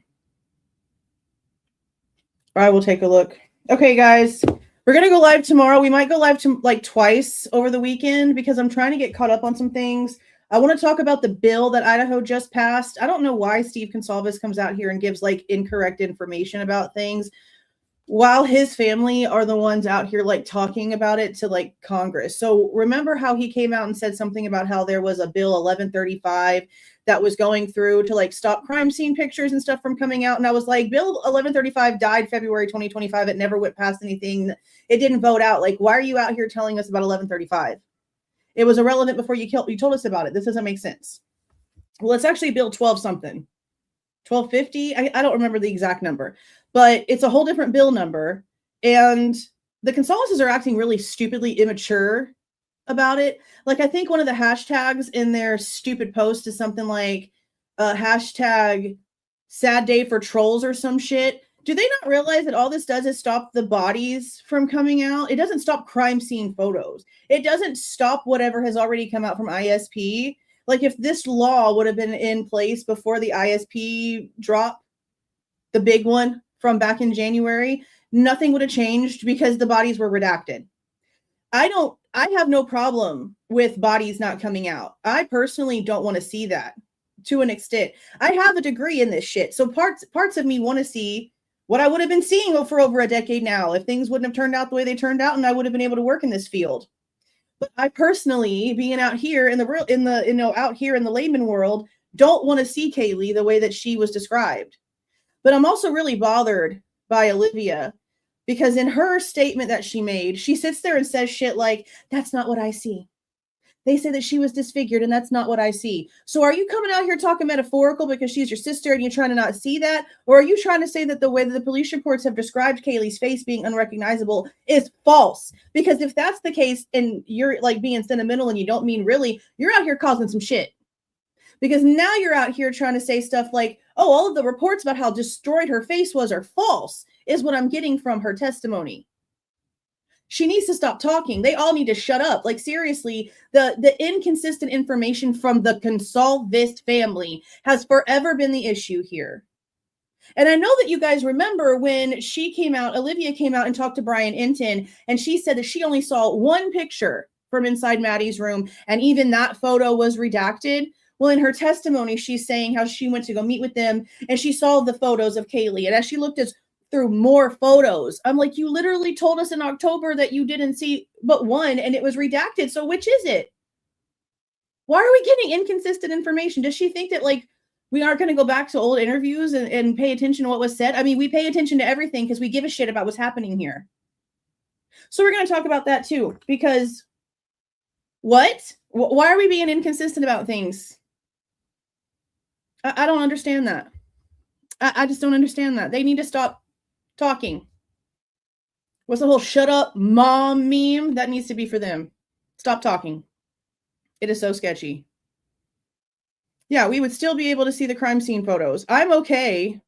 S1: I will take a look. Okay, guys, we're going to go live tomorrow. We might go live to like twice over the weekend because I'm trying to get caught up on some things. I want to talk about the bill that Idaho just passed. I don't know why Steve Goncalves comes out here and gives like incorrect information about things while his family are the ones out here like talking about it to like Congress. So remember how he came out and said something about how there was a bill 1135 that was going through to like stop crime scene pictures and stuff from coming out. And I was like, Bill 1135 died February 2025. It never went past anything. It didn't vote out. Like, why are you out here telling us about 1135? It was irrelevant before you told us about it. This doesn't make sense. Well, it's actually Bill 12 something. 1250. I don't remember the exact number, but it's a whole different bill number. And the Goncalves are acting really stupidly immature about it. Like, I think one of the hashtags in their stupid post is something like hashtag sad day for trolls or some shit. Do they not realize that all this does is stop the bodies from coming out? It doesn't stop crime scene photos. It doesn't stop whatever has already come out from ISP. Like, if this law would have been in place before the ISP drop, the big one from back in January, nothing would have changed because the bodies were redacted. I have no problem with bodies not coming out. I personally don't want to see that to an extent. I have a degree in this shit. So parts of me want to see what I would have been seeing for over a decade now if things wouldn't have turned out the way they turned out and I would have been able to work in this field. But I personally, being out here out here in the layman world, don't want to see Kaylee the way that she was described. But I'm also really bothered by Olivia, because in her statement that she made, she sits there and says shit like, that's not what I see. They say that she was disfigured, and that's not what I see. So are you coming out here talking metaphorical because she's your sister and you're trying to not see that? Or are you trying to say that the way that the police reports have described Kaylee's face being unrecognizable is false? Because if that's the case and you're like being sentimental and you don't mean really, you're out here causing some shit. Because now you're out here trying to say stuff like, oh, all of the reports about how destroyed her face was are false, is what I'm getting from her testimony. She needs to stop talking. They all need to shut up. Like, seriously, the inconsistent information from the Goncalves family has forever been the issue here. And I know that you guys remember when she came out, Olivia came out and talked to Brian Inton, and she said that she only saw one picture from inside Maddie's room, and even that photo was redacted. Well, in her testimony, she's saying how she went to go meet with them, and she saw the photos of Kaylee. And as she looked through more photos, I'm like, you literally told us in October that you didn't see but one and it was redacted. So which is it? Why are we getting inconsistent information? Does she think that like we aren't going to go back to old interviews and pay attention to what was said? I mean, we pay attention to everything because we give a shit about what's happening here. So we're going to talk about that too, because what? Why are we being inconsistent about things? I don't understand that. I just don't understand that. They need to stop talking. What's the whole shut up mom meme? That needs to be for them. Stop talking. It is so sketchy. Yeah, we would still be able to see the crime scene photos. I'm okay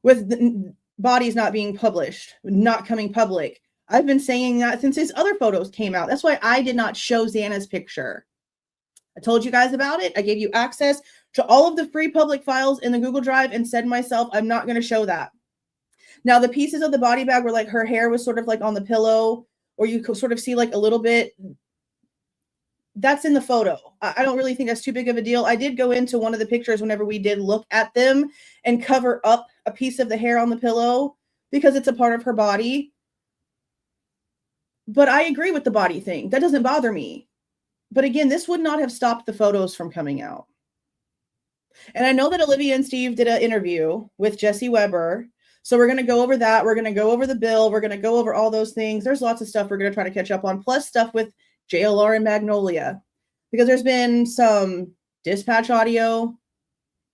S1: with the bodies not being published, not coming public. I've been saying that since his other photos came out. That's why I did not show Xana's picture. I told you guys about it. I gave you access to all of the free public files in the Google Drive and said myself, I'm not going to show that. Now, the pieces of the body bag where like her hair was sort of like on the pillow, or you could sort of see like a little bit, that's in the photo. I don't really think that's too big of a deal. I did go into one of the pictures whenever we did look at them and cover up a piece of the hair on the pillow because it's a part of her body. But I agree with the body thing. That doesn't bother me. But again, this would not have stopped the photos from coming out. And I know that Olivia and Steve did an interview with Jesse Weber. So we're going to go over that. We're going to go over the bill. We're going to go over all those things. There's lots of stuff we're going to try to catch up on, plus stuff with JLR and Magnolia. Because there's been some dispatch audio,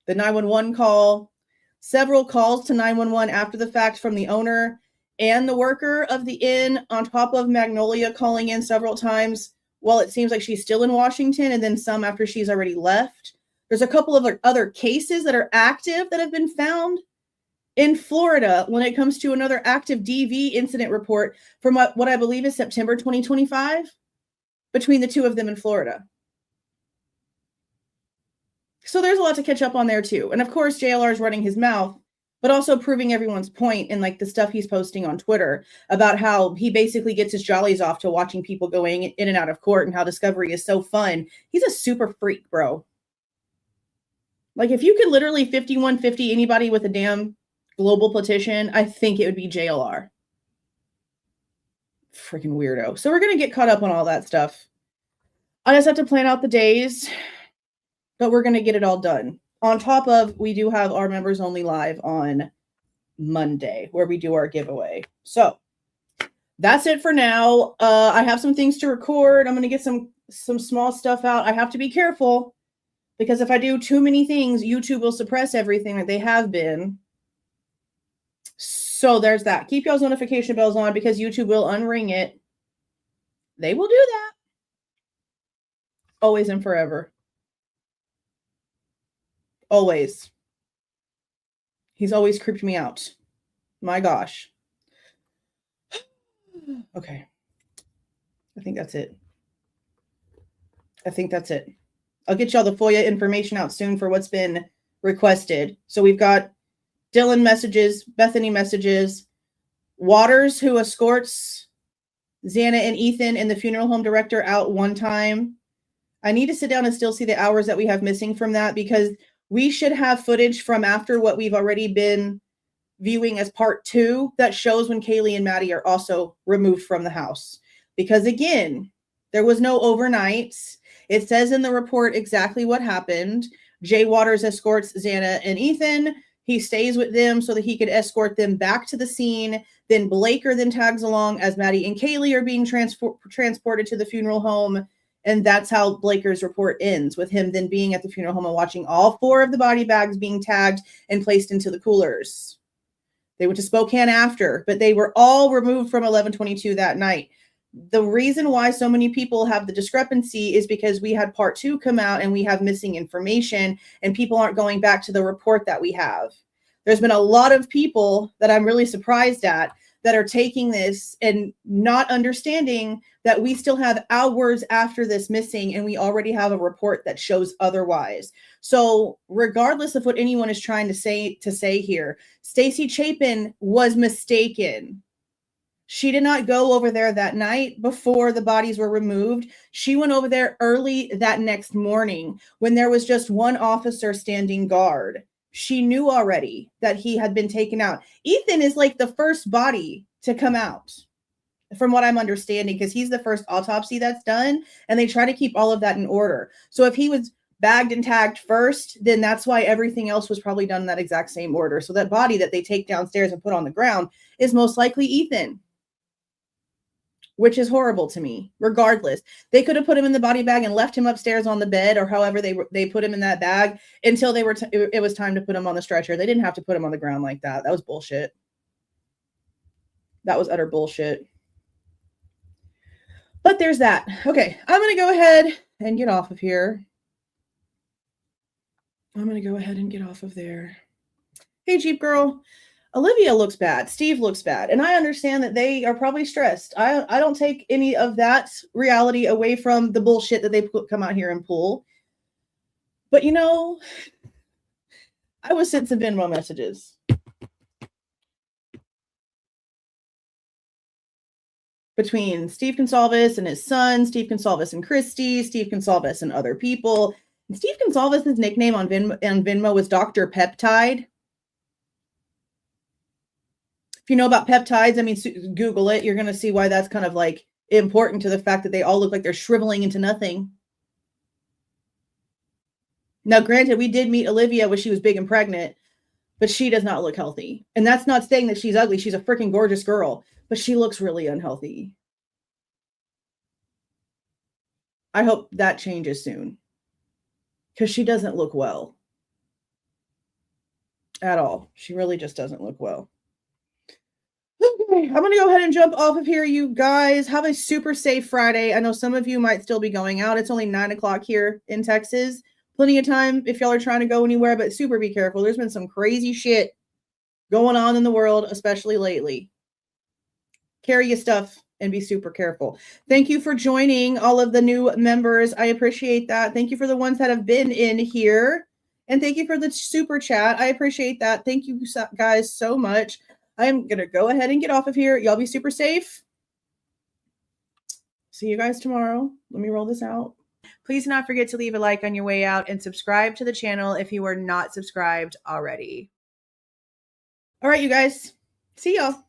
S1: the 911 call, several calls to 911 after the fact from the owner and the worker of the inn, on top of Magnolia calling in several times while it seems like she's still in Washington, and then some after she's already left. There's a couple of other cases that are active that have been found in Florida when it comes to another active DV incident report from what I believe is September 2025 between the two of them in Florida. So there's a lot to catch up on there too. And of course, JLR is running his mouth, but also proving everyone's point in like the stuff he's posting on Twitter about how he basically gets his jollies off to watching people going in and out of court and how discovery is so fun. He's a super freak, bro. Like if you could literally 5150 anybody with a damn global petition, I think it would be JLR. Freaking weirdo. So we're going to get caught up on all that stuff. I just have to plan out the days, but we're going to get it all done. On top of, we do have our members only live on Monday where we do our giveaway. So that's it for now. I have some things to record. I'm going to get some small stuff out. I have to be careful because if I do too many things, YouTube will suppress everything like they have been. So there's that. Keep y'all's notification bells on because YouTube will unring it. They will do that. Always and forever. Always. He's always creeped me out. My gosh. Okay. I think that's it. I'll get y'all the Foyer information out soon for what's been requested. So we've got Dylan messages, Bethany messages, Waters, who escorts Xana and Ethan and the funeral home director out one time. I need to sit down and still see the hours that we have missing from that because we should have footage from after what we've already been viewing as part 2 that shows when Kaylee and Maddie are also removed from the house. Because again, there was no overnights. It says in the report exactly what happened. Jay Waters escorts Xana and Ethan. He stays with them so that he could escort them back to the scene. Then Blaker then tags along as Maddie and Kaylee are being transported to the funeral home. And that's how Blaker's report ends, with him then being at the funeral home and watching all 4 of the body bags being tagged and placed into the coolers. They went to Spokane after, but they were all removed from 11/22 that night. The reason why so many people have the discrepancy is because we had part 2 come out and we have missing information, and people aren't going back to the report that we have. There's been a lot of people that I'm really surprised at that are taking this and not understanding that we still have hours after this missing, and we already have a report that shows otherwise. So regardless of what anyone is trying to say here, Stacy Chapin was mistaken. She did not go over there that night before the bodies were removed. She went over there early that next morning when there was just one officer standing guard. She knew already that he had been taken out. Ethan is like the first body to come out, from what I'm understanding, because he's the first autopsy that's done, and they try to keep all of that in order. So if he was bagged and tagged first, then that's why everything else was probably done in that exact same order. So that body that they take downstairs and put on the ground is most likely Ethan, which is horrible to me. Regardless, they could have put him in the body bag and left him upstairs on the bed, or however they put him in that bag until it was time to put him on the stretcher. They didn't have to put him on the ground like that. That was bullshit. That was utter bullshit. But there's that. Okay, I'm going to go ahead and get off of here. I'm going to go ahead and get off of there. Hey, Jeep Girl. Olivia looks bad. Steve looks bad. And I understand that they are probably stressed. I don't take any of that reality away from the bullshit that they come out here and pull. But, you know, I was sent some Venmo messages. Between Steve Goncalves and his son, Steve Goncalves and Christy, Steve Goncalves and other people. And Steve Goncalves' nickname on Venmo was Dr. Peptide. If you know about peptides, I mean, Google it. You're going to see why that's kind of like important to the fact that they all look like they're shriveling into nothing. Now, granted, we did meet Olivia when she was big and pregnant, but she does not look healthy. And that's not saying that she's ugly. She's a freaking gorgeous girl, but she looks really unhealthy. I hope that changes soon, because she doesn't look well at all. She really just doesn't look well. Okay, I'm going to go ahead and jump off of here, you guys. Have a super safe Friday. I know some of you might still be going out. It's only 9 o'clock here in Texas. Plenty of time if y'all are trying to go anywhere, but super be careful. There's been some crazy shit going on in the world, especially lately. Carry your stuff and be super careful. Thank you for joining all of the new members. I appreciate that. Thank you for the ones that have been in here. And thank you for the super chat. I appreciate that. Thank you guys so much. I'm going to go ahead and get off of here. Y'all be super safe. See you guys tomorrow. Let me roll this out. Please do not forget to leave a like on your way out and subscribe to the channel if you are not subscribed already. All right, you guys. See y'all.